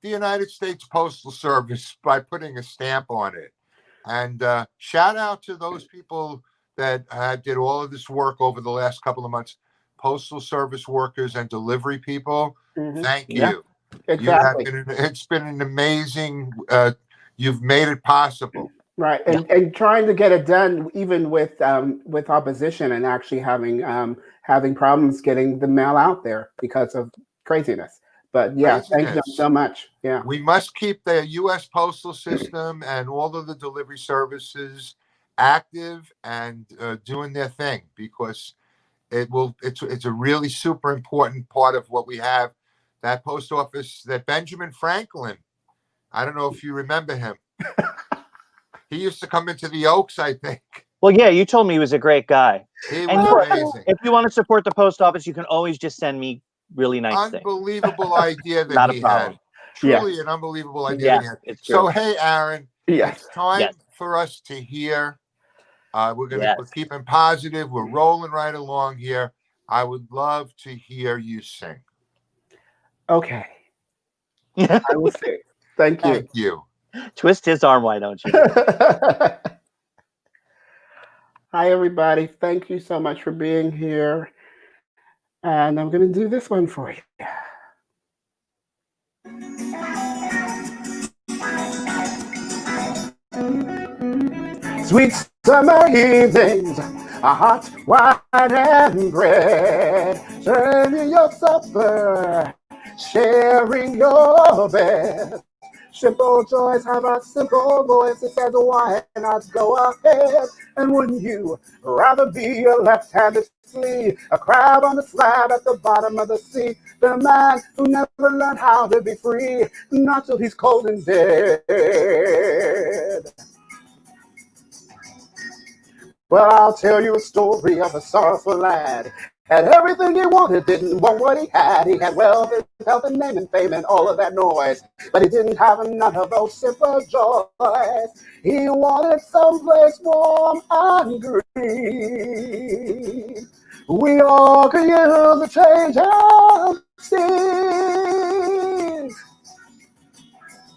A: the United States Postal Service by putting a stamp on it. And shout out to those people that did all of this work over the last couple of months. Postal Service workers and delivery people.
D: Mhm.
A: Thank
C: Yeah.
A: you.
D: Exactly.
A: It's been an amazing, you've made it possible.
D: Right, and trying to get it done even with opposition and actually having problems getting the mail out there because of craziness. But yeah, thank you
A: Craziness.
D: so much. Yeah,
A: We must keep the U.S. postal system and all of the delivery services active and doing their thing, because it's a really super important part of what we have. That post office, that Benjamin Franklin, I don't know if you remember him. He used to come into the Oaks, I think.
C: Well, yeah, you told me he was a great guy.
A: He
C: And
A: was
C: look,
A: amazing.
C: if you want to support the post office, you can always just send me really nice things.
A: Unbelievable idea that
C: Not a
A: he
C: problem.
A: had. Truly an unbelievable idea
C: Yeah,
A: that he had.
C: it's
A: So,
C: true.
A: hey, Aaron,
D: Yes.
A: it's time
C: Yes.
A: for us to hear. We're
C: Yes.
A: keeping positive. We're rolling right along here. I would love to hear you sing.
D: Okay. I will say thank you.
A: Thank you.
C: Twist his arm, why don't you?
D: Hi, everybody. Thank you so much for being here. And I'm going to do this one for you. Sweet summer evenings, a hot white and bread, serving your supper, sharing your bed. Simple joys have a simple voice. It says, why not go ahead? And wouldn't you rather be a left-handed flea, a crab on the slab at the bottom of the sea, the man who never learned how to be free, not till he's cold and dead? Well, I'll tell you a story of a sorrowful lad. Had everything he wanted, didn't want what he had. He had wealth and health and name and fame and all of that noise. But he didn't have none of those simple joys. He wanted someplace warm and green. We all could use a change of scene.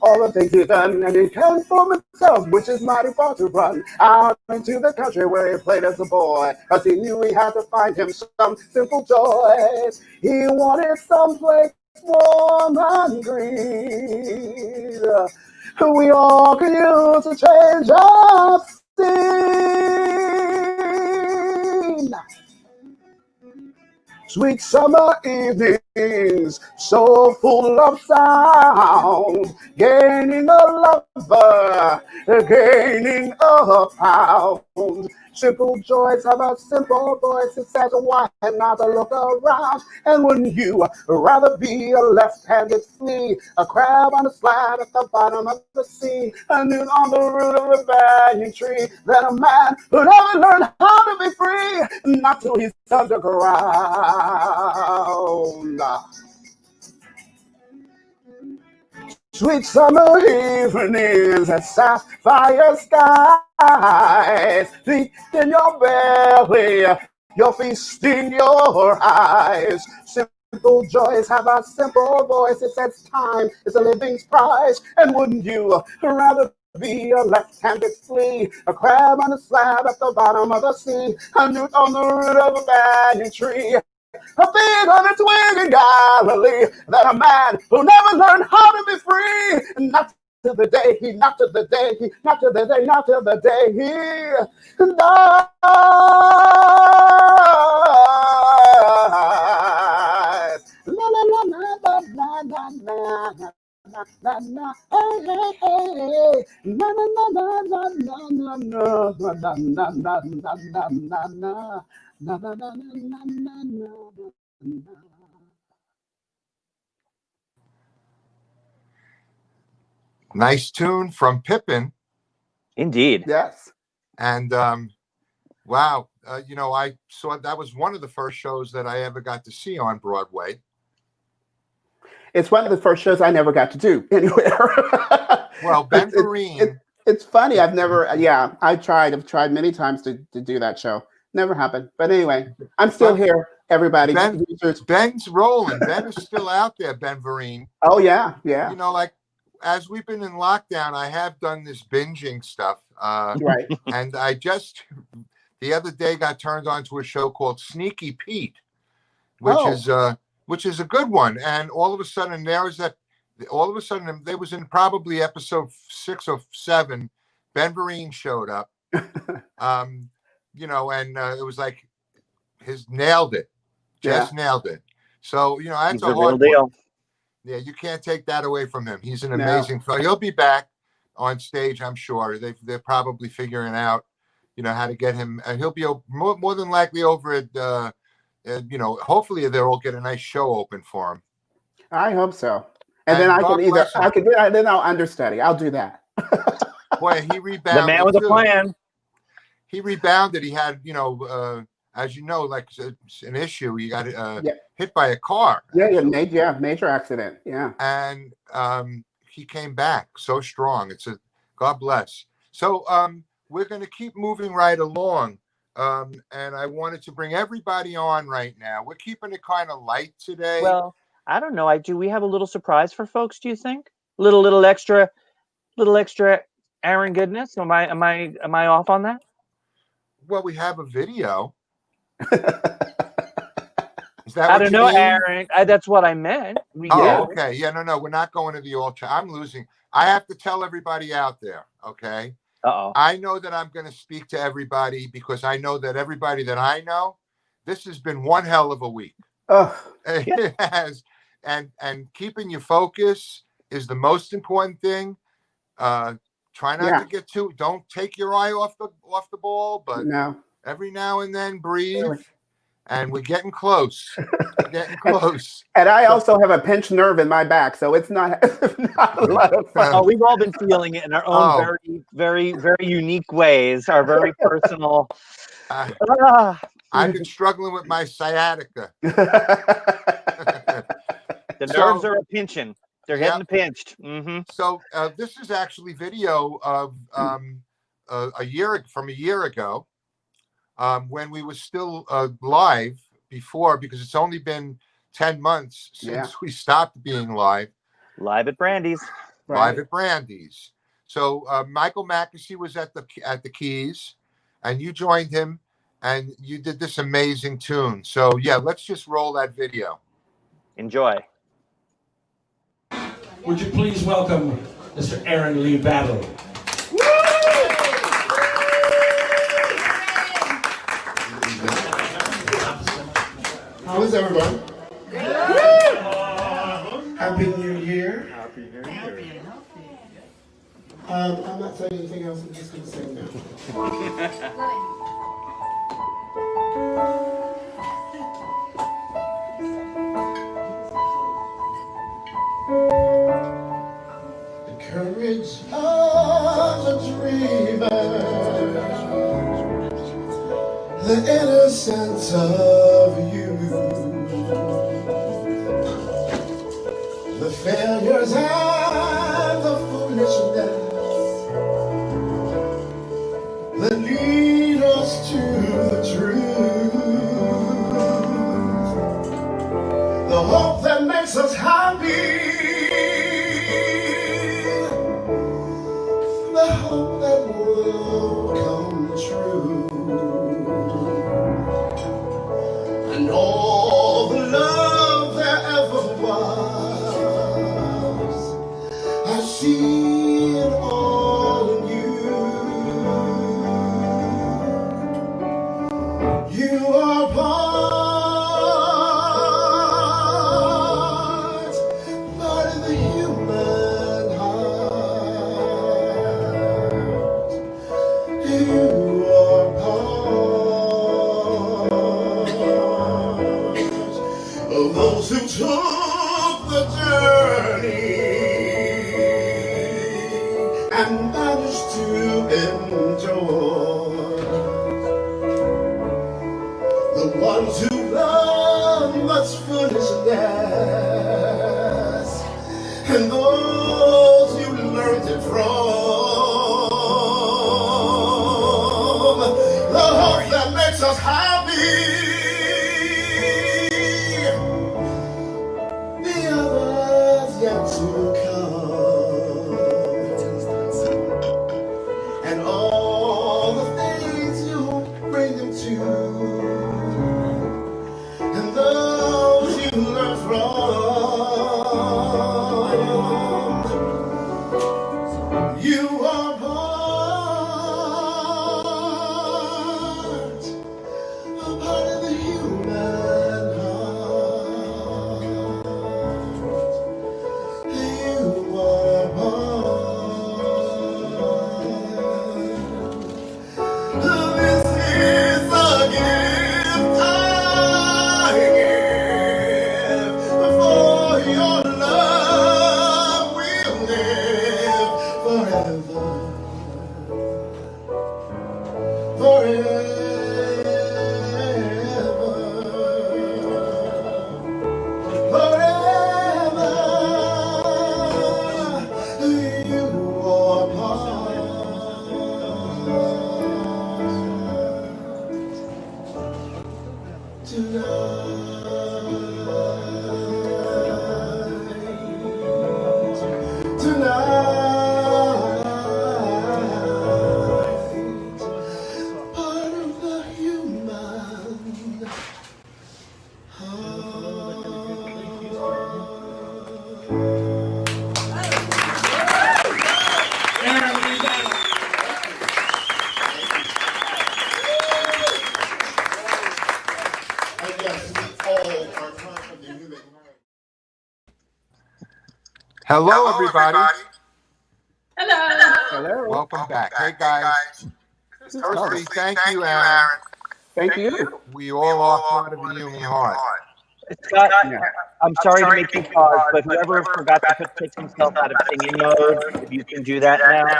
D: All the things he's done, and he can't for himself, which is mighty far to run out into the country where he played as a boy, cause he knew he had to find him some simple joys. He wanted someplace warm and green. We all could use a change of scene. Sweet summer evenings, so full of sound, gaining a lover, gaining a pound. Simple joys have a simple voice. It says, why not look around? And wouldn't you rather be a left-handed flea, a crab on a slab at the bottom of the sea, a newt on the root of a banyan tree, than a man who never learned how to be free, not till he's underground? Sweet summer evenings and sapphire skies, deep in your belly, your feast in your eyes. Simple joys have a simple voice. It says time is a living's prize. And wouldn't you rather be a left-handed flea, a crab on a slab at the bottom of the sea, a newt on the root of a banyan tree, a fig on its wing in Galilee, than a man who never learned how to be free, not till the day he, not till the day he, not till the day, not till the day he dies. La la la la la la la la. Na na na, hey hey hey, na na na na na na na na na na na na na na.
A: Nice tune from Pippin.
C: Indeed.
D: Yes.
A: And wow, I saw that was one of the first shows that I ever got to see on Broadway.
D: It's one of the first shows I never got to do anywhere.
A: Well, Ben Vereen.
D: It's funny. I've tried many times to do that show. Never happened. But anyway, I'm still here, everybody.
A: Ben's rolling. Ben is still out there, Ben Vereen.
D: Oh, yeah. Yeah.
A: Like as we've been in lockdown, I have done this binging stuff.
D: Right.
A: And I just the other day got turned on to a show called Sneaky Pete, which is a good one. And all of a sudden there was was in probably episode 6 or 7, Ben Vereen showed up. And it was like nailed it. Just nailed it. So, that's a hard deal. Yeah, you can't take that away from him. He's an amazing fellow. He'll be back on stage, I'm sure. They're probably figuring out, how to get him. And he'll be more than likely over at, hopefully they'll all get a nice show open for him.
D: I hope so. And then then I'll understudy. I'll do that.
A: Boy, he rebounded.
C: The man with a plan.
A: He rebounded. He had, as you know, like it's an issue. You got
D: Yeah.
A: hit by a car.
D: Yeah, major accident. Yeah.
A: And he came back so strong. It's a God bless. So we're going to keep moving right along. And I wanted to bring everybody on right now. We're keeping it kind of light today.
C: Well, I don't know. Do we have a little surprise for folks? Do you think? Little extra Aaron goodness? Am I off on that?
A: Well, we have a video. Is that
C: I
A: what
C: don't
A: you
C: know,
A: mean?
C: Aaron. That's what I meant. We do.
A: Okay. Yeah, no, we're not going to the altar. I'm losing. I have to tell everybody out there, okay?
C: Uh-oh.
A: I know that I'm going to speak to everybody because I know that everybody that I know, this has been one hell of a week.
D: Oh,
A: It has. And keeping your focus is the most important thing. Try not to get don't take your eye off the ball, but every now and then breathe. Really? And we're getting close.
D: And I also have a pinched nerve in my back, so it's not a lot of fun.
C: Oh, we've all been feeling it in our own very, very, very unique ways, our very personal.
A: I've been struggling with my sciatica.
C: The nerves are pinching. They're getting pinched. Mm-hmm.
A: So this is actually video of a year ago. When we were still live before, because it's only been 10 months since we stopped being live.
C: Live at Brandy's.
A: Live at Brandy's. So Michael Mackesy was at the keys, and you joined him, and you did this amazing tune. So yeah, let's just roll that video.
C: Enjoy.
G: Would you please welcome Mr. Aaron Lee Battle?
H: How is everyone? Happy New Year.
I: Happy New Year.
H: I'm not saying anything else. I'm just going to sing now. The courage of a dreamer, the innocence of you, the failures and the foolishness that lead us to the truth, the hope that makes us happy, the hope that will come true, and all the love there ever was, I see it all in you. You are part of the human heart. You are part of those who took the journey and managed to endure. The ones who learn much foolishness and those you learned it from. The hope that makes us happy. The others yet to come. And all the things you bring them to. And those you learn from. You are part of the human heart. You are part. This is the gift I give. For your love will live forever. Forever.
A: Hello, everybody.
B: Hello.
D: Hello.
A: Welcome back. Hey, guys. Firstly, thank you, Aaron.
D: Thank you.
A: We all are part of the human heart.
C: Scott,
D: Yeah.
C: I'm sorry to make you pause, but whoever forgot to take himself out of singing mode, if you can do that now,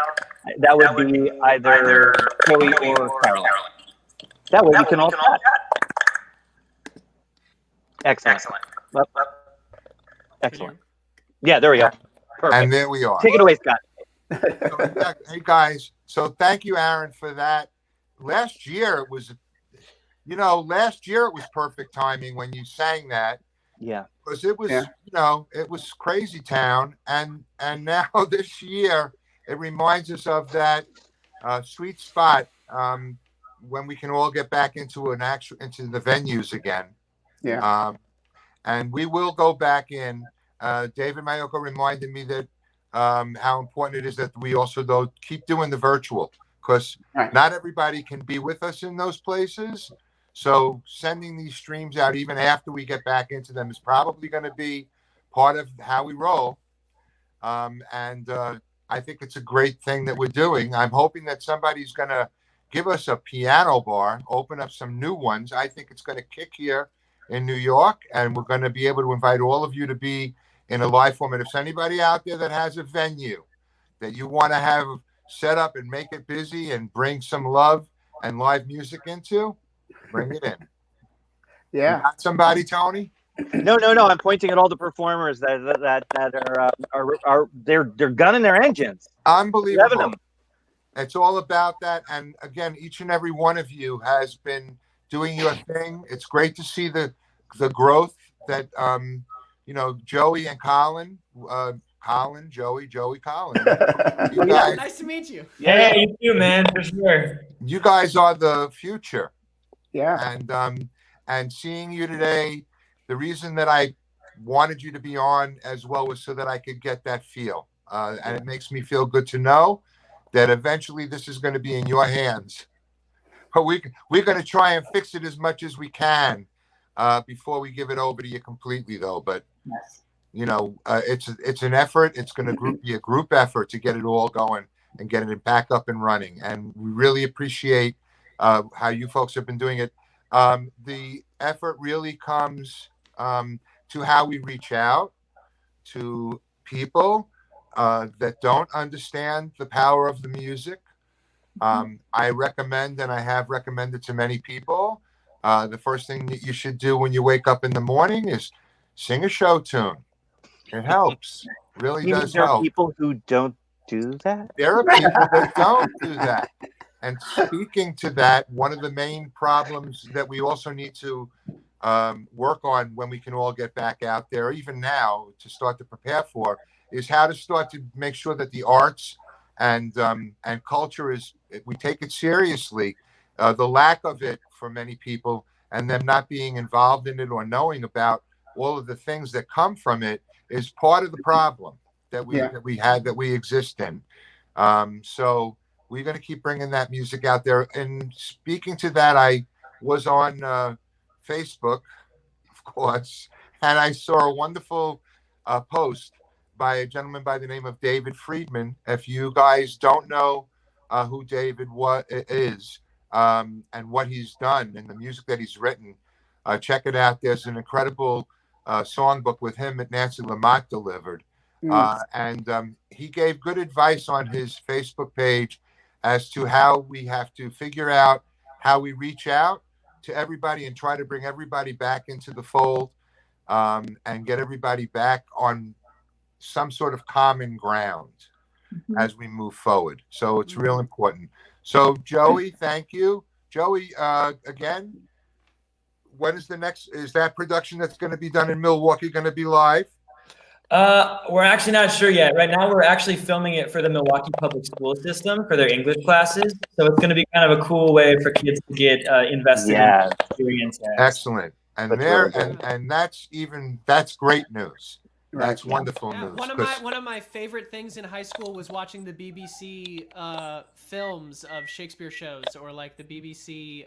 C: that would be either Joey or Carolyn. That way we can all chat. Excellent. Well, excellent. Yeah, there we go. Perfect.
A: And there we are.
C: Take it away, Scott.
A: So, hey, guys. So thank you, Aaron, for that. Last year it was perfect timing when you sang that.
C: Yeah.
A: Because it was, it was crazy town. And now this year it reminds us of that sweet spot when we can all get back into into the venues again.
D: Yeah.
A: And we will go back in. David Mayoko reminded me that how important it is that we also though keep doing the virtual, because not everybody can be with us in those places. So sending these streams out even after we get back into them is probably going to be part of how we roll. And I think it's a great thing that we're doing. I'm hoping that somebody's going to give us a piano bar, open up some new ones. I think it's going to kick here in New York, and we're going to be able to invite all of you to be in a live format. If there's anybody out there that has a venue that you want to have set up and make it busy and bring some love and live music into, bring it in.
D: Yeah.
A: You got somebody, Tony?
C: No. I'm pointing at all the performers that are they're gunning their engines.
A: Unbelievable.
C: Them.
A: It's all about that. And again, each and every one of you has been doing your thing. It's great to see the growth that Joey and Collin, Joey, Collin. You guys,
F: Nice to meet you.
E: Yeah, you too, man, for sure.
A: You guys are the future.
D: Yeah.
A: And seeing you today, the reason that I wanted you to be on as well was so that I could get that feel. And it makes me feel good to know that eventually this is going to be in your hands. But we're going to try and fix it as much as we can before we give it over to you completely, though. But it's an effort. It's going to be a group effort to get it all going and get it back up and running. And we really appreciate how you folks have been doing it. The effort really comes to how we reach out to people that don't understand the power of the music. I recommend, and I have recommended to many people, the first thing that you should do when you wake up in the morning is sing a show tune. It helps. Really does
C: there
A: help.
C: are people who don't do that?
A: There are people that don't do that. And speaking to that, one of the main problems that we also need to work on when we can all get back out there, even now, to start to prepare for, is how to start to make sure that the arts and culture we take it seriously. The lack of it for many people, and them not being involved in it or knowing about all of the things that come from it, is part of the problem that we exist in. So we're going to keep bringing that music out there. And speaking to that, I was on Facebook, of course, and I saw a wonderful post by a gentleman by the name of David Friedman. If you guys don't know who David is and what he's done and the music that he's written, check it out. There's an incredible songbook with him that Nancy Lamott delivered. And he gave good advice on his Facebook page as to how we have to figure out how we reach out to everybody and try to bring everybody back into the fold and get everybody back on some sort of common ground as we move forward. So it's real important. So Joey, thank you. Joey, again, when is that production that's going to be done in Milwaukee going to be live?
E: We're actually not sure yet. Right now, we're actually filming it for the Milwaukee Public School System for their English classes. So it's going to be kind of a cool way for kids to get invested in the experience.
A: Excellent. And that's great news. That's wonderful news.
F: One of my favorite things in high school was watching the BBC films of Shakespeare shows, or like the BBC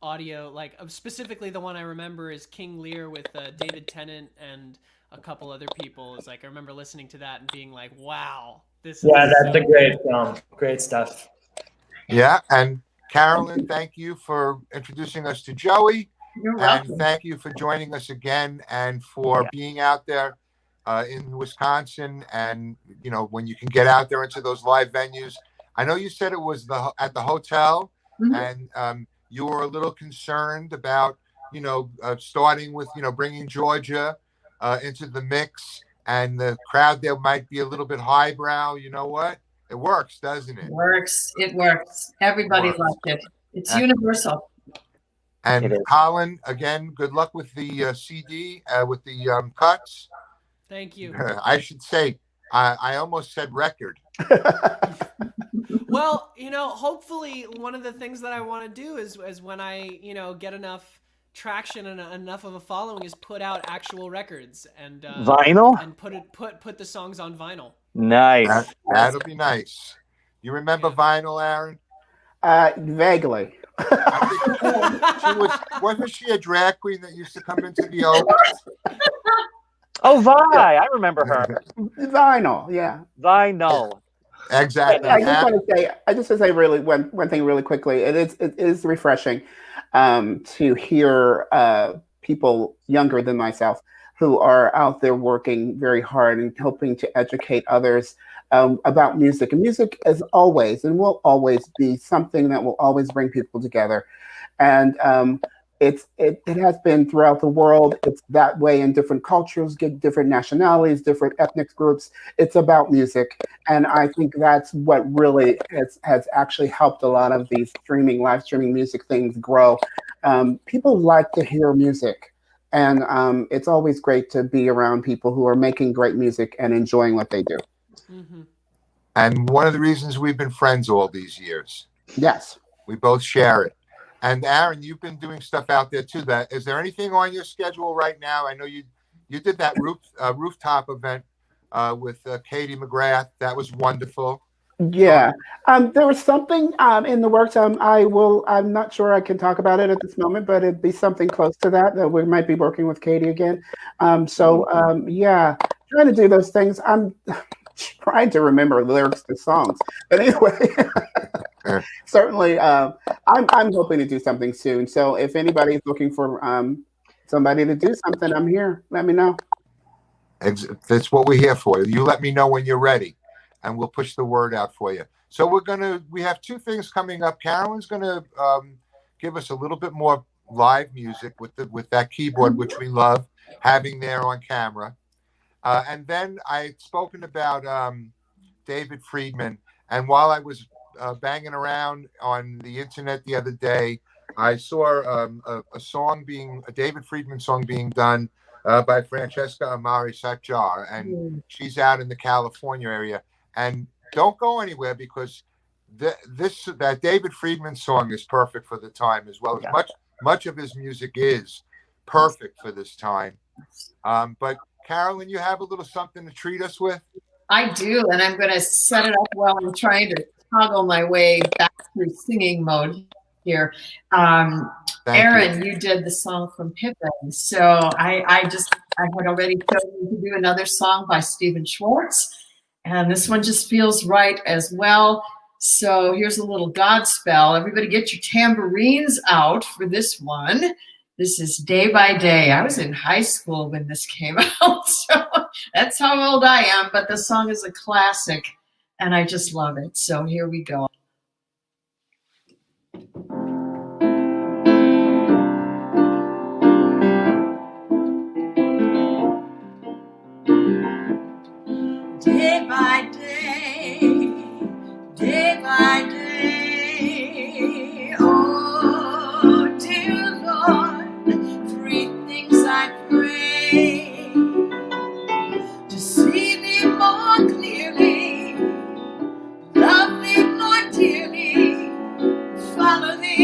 F: audio. Like specifically, the one I remember is King Lear with David Tennant and a couple other people. It's like I remember listening to that and being like, "Wow, this
E: Yeah,
F: is
E: that's
F: so
E: a great film. Great stuff.
A: Yeah, and Carolyn, thank you for introducing us to Joey.
B: You're
A: And
B: welcome.
A: thank you for joining us again and for being out there in Wisconsin. And, you know, when you can get out there into those live venues. I know you said it was at the hotel,
B: Mhm.
A: and you were a little concerned about, you know, starting with, you know, bringing Georgia into the mix, and the crowd there might be a little bit highbrow. You know what? It works, doesn't it?
B: It works. Everybody
A: Works.
B: liked it. It's
A: Excellent.
B: universal.
A: And
C: It is.
A: Collin, again, good luck with the CD, with the cuts.
F: Thank you.
A: I should say, I almost said record.
F: Well, you know, hopefully one of the things that I want to do is when I, you know, get enough traction and enough of a following is put out actual records and
C: Vinyl?
F: and put the songs on vinyl.
C: Nice.
A: That'll be nice. You remember vinyl, Aaron?
D: Vaguely.
A: Wasn't she a drag queen that used to come into the Oaks?
C: Oh, Vi, I remember her.
D: Vinyl, yeah.
C: Vinyl.
A: Exactly.
D: I just want to say really one thing really quickly. It is refreshing to hear people younger than myself who are out there working very hard and helping to educate others about music. And music is always and will always be something that will always bring people together. And it has been throughout the world. It's that way in different cultures, different nationalities, different ethnic groups. It's about music. And I think that's what really has actually helped a lot of these live streaming music things grow. People like to hear music. And it's always great to be around people who are making great music and enjoying what they do.
F: Mm-hmm.
A: And one of the reasons we've been friends all these years.
D: Yes.
A: We both share it. And Aaron, you've been doing stuff out there too. Is there anything on your schedule right now? I know you did that rooftop event with Katie McGrath. That was wonderful.
D: Yeah. There was something in the works. I'm not sure I can talk about it at this moment, but it'd be something close to that we might be working with Katie again. Yeah, trying to do those things. I'm trying to remember lyrics to songs, but anyway, certainly, I'm hoping to do something soon. So if anybody's looking for somebody to do something, I'm here. Let me know.
A: That's what we're here for. You let me know when you're ready, and we'll push the word out for you. So we have two things coming up. Carolyn's gonna give us a little bit more live music with that keyboard, which we love having there on camera. And then I'd spoken about David Friedman, and while I was banging around on the internet the other day, I saw a David Friedman song being done by Francesca Amari Satjar, and she's out in the California area. And don't go anywhere, because that David Friedman song is perfect for the time, as well as much of his music is perfect for this time. But Carolyn, you have a little something to treat us with?
B: I do, and I'm going to set it up while I'm trying to toggle my way back through singing mode here. Aaron, you did the song from Pippin, so I had already chosen to do another song by Stephen Schwartz, and this one just feels right as well. So here's a little Godspell. Everybody get your tambourines out for this one. This is Day by Day. I was in high school when this came out, so that's how old I am, but the song is a classic, and I just love it. So here we go. Day by day, day by day, oh dear Lord, three things I pray: to see thee more clearly, love thee more dearly, follow thee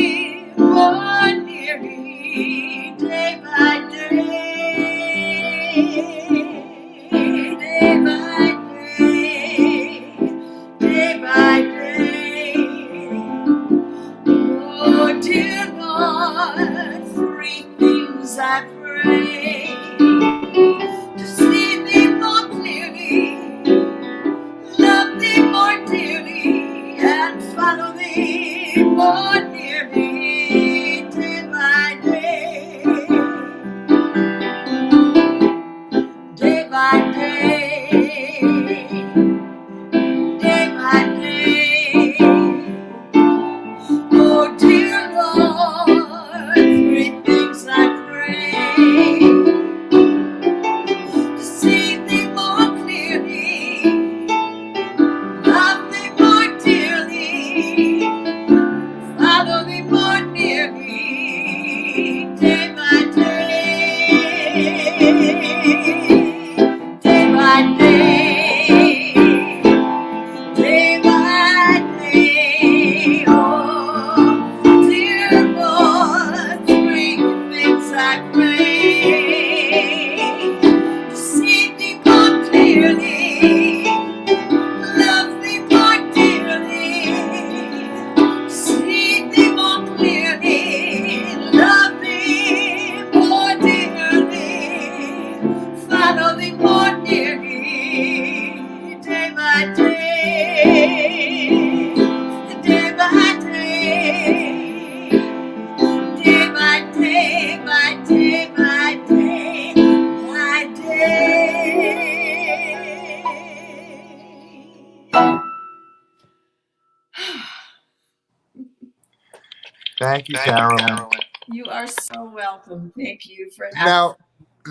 A: Thank you, Carolyn.
B: You are so welcome. Thank you for having
A: Now,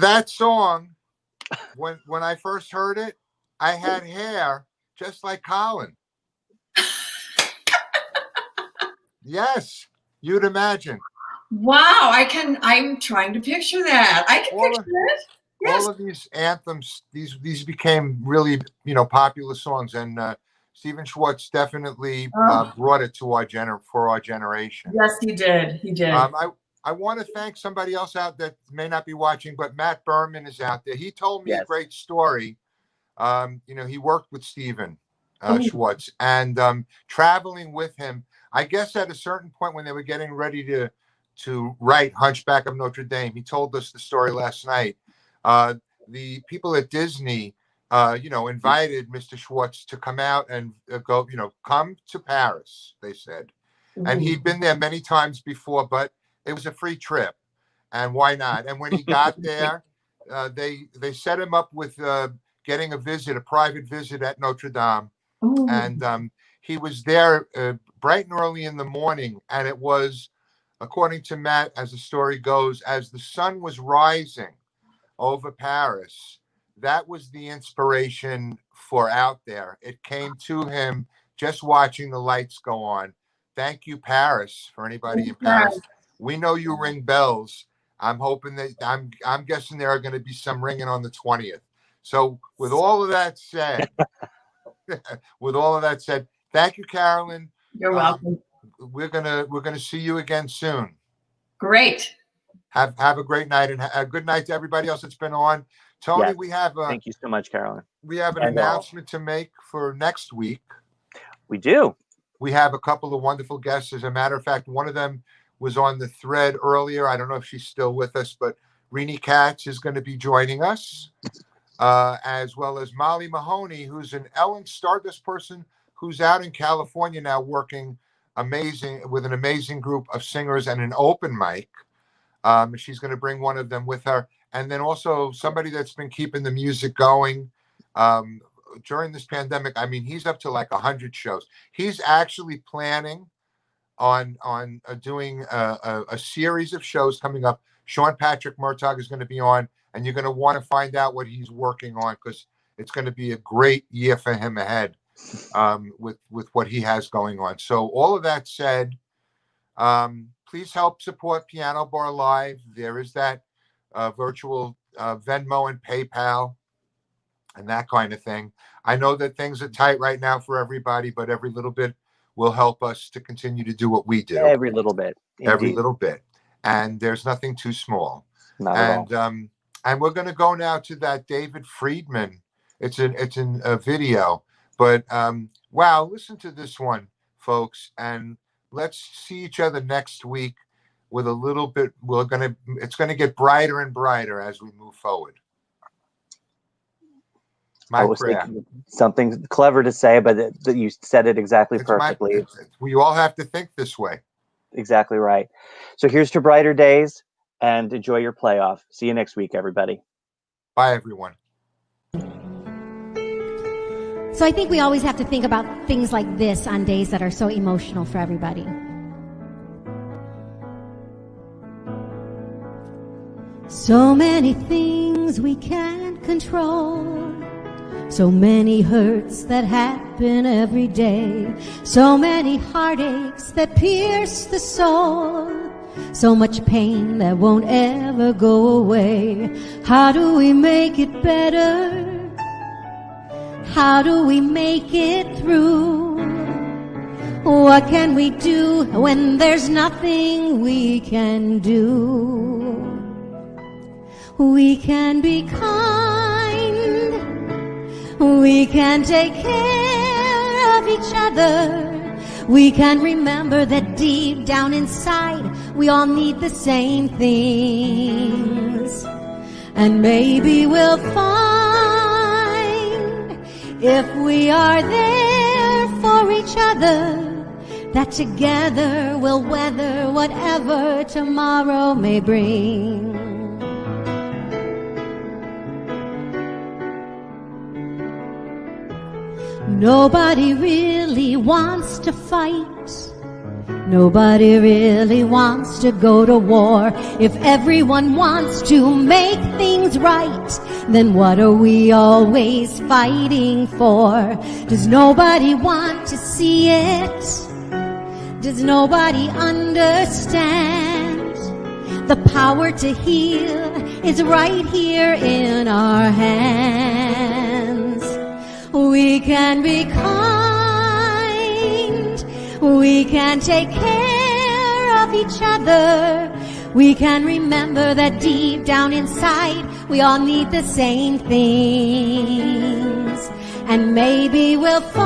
A: that song, when I first heard it, I had hair just like Collin. Yes, you'd imagine.
B: Wow, I'm trying to picture that. I can picture it. Yes.
A: All of these anthems, these became really, popular songs, and Stephen Schwartz definitely brought it to for our generation.
B: Yes, he did. He did.
A: I want to thank somebody else out that may not be watching, but Matt Berman is out there. He told me a great story. He worked with Stephen Schwartz, and traveling with him. I guess at a certain point when they were getting ready to write Hunchback of Notre Dame, he told us the story last night. The people at Disney, invited Mr. Schwartz to come out and come to Paris, they said. Mm-hmm. And he'd been there many times before, but it was a free trip. And why not? And when he got there, they set him up with getting a private visit at Notre Dame. Ooh. And he was there bright and early in the morning. And it was, according to Matt, as the story goes, as the sun was rising over Paris, that was the inspiration for Out There. It came to him just watching the lights go on. Thank you, Paris, for anybody in Paris. We know you ring bells. I'm hoping that I'm guessing there are going to be some ringing on the 20th. So with all of that said, thank you, Carolyn.
B: You're welcome.
A: We're gonna see you again soon.
B: Great.
A: Have a great night, and a good night to everybody else that's been on. Tony,
C: yes.
A: we have
C: thank you so much, Carolyn.
A: We have an announcement to make for next week.
C: We do.
A: We have a couple of wonderful guests. As a matter of fact, one of them was on the thread earlier. I don't know if she's still with us, but Renee Katz is going to be joining us, as well as Molly Mahoney, who's an Ellen Stardust person who's out in California now working with an amazing group of singers and an open mic. She's going to bring one of them with her. And then also somebody that's been keeping the music going during this pandemic. I mean, he's up to like 100 shows. He's actually planning on doing a series of shows coming up. Sean Patrick Murtaugh is going to be on, and you're going to want to find out what he's working on, because it's going to be a great year for him ahead with what he has going on. So all of that said, please help support Piano Bar Live. There is that virtual Venmo and PayPal and that kind of thing. I know that things are tight right now for everybody, but every little bit will help us to continue to do what we do.
C: Every little bit. Indeed.
A: Every little bit. And there's nothing too small.
C: Not at all.
A: And we're going to go now to that David Friedman. It's in a video, but wow, listen to this one, folks, and let's see each other next week with a little bit. It's going to get brighter and brighter as we move forward.
C: I was thinking something clever to say, but you said it exactly perfectly.
A: We all have to think this way.
C: Exactly right. So here's to brighter days, and enjoy your playoff. See you next week, everybody.
A: Bye, everyone.
I: So I think we always have to think about things like this on days that are so emotional for everybody. So many things we can't control. So many hurts that happen every day. So many heartaches that pierce the soul. So much pain that won't ever go away. How do we make it better? How do we make it through? What can we do when there's nothing we can do? We can be kind. We can take care of each other. We can remember that deep down inside we all need the same things. And maybe we'll find, if we are there for each other, that together we'll weather whatever tomorrow may bring. Nobody really wants to fight. Nobody really wants to go to war. If everyone wants to make things right, then what are we always fighting for? Does nobody want to see it? Does nobody understand? The power to heal is right here in our hands. We can be kind. We can take care of each other. We can remember that deep down inside we all need the same things. And maybe we'll find,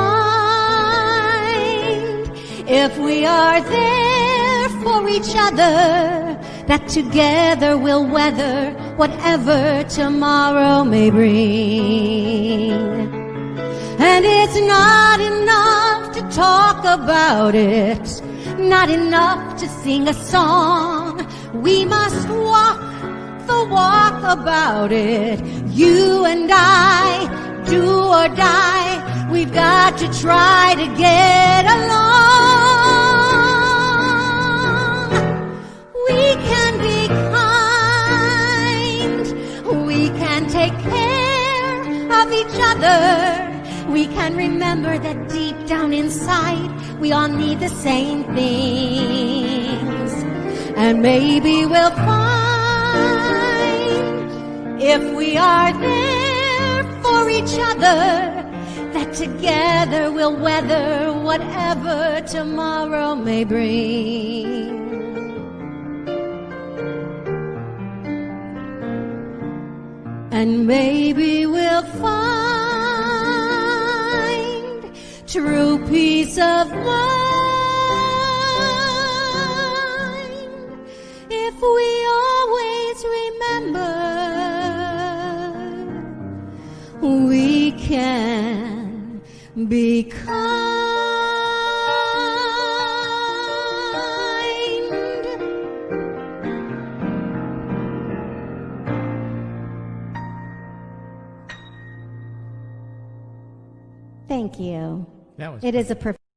I: if we are there for each other, that together we'll weather whatever tomorrow may bring. And it's not enough to talk about it, not enough to sing a song. We must walk the walk about it. You and I, do or die, we've got to try to get along. We can be kind. We can take care of each other. We can remember that deep down inside we all need the same things. And maybe we'll find, if we are there for each other, that together we'll weather whatever tomorrow may bring. And maybe we'll find true peace of mind if we always remember we can be kind. Thank you.
J: That was
I: It is a perfect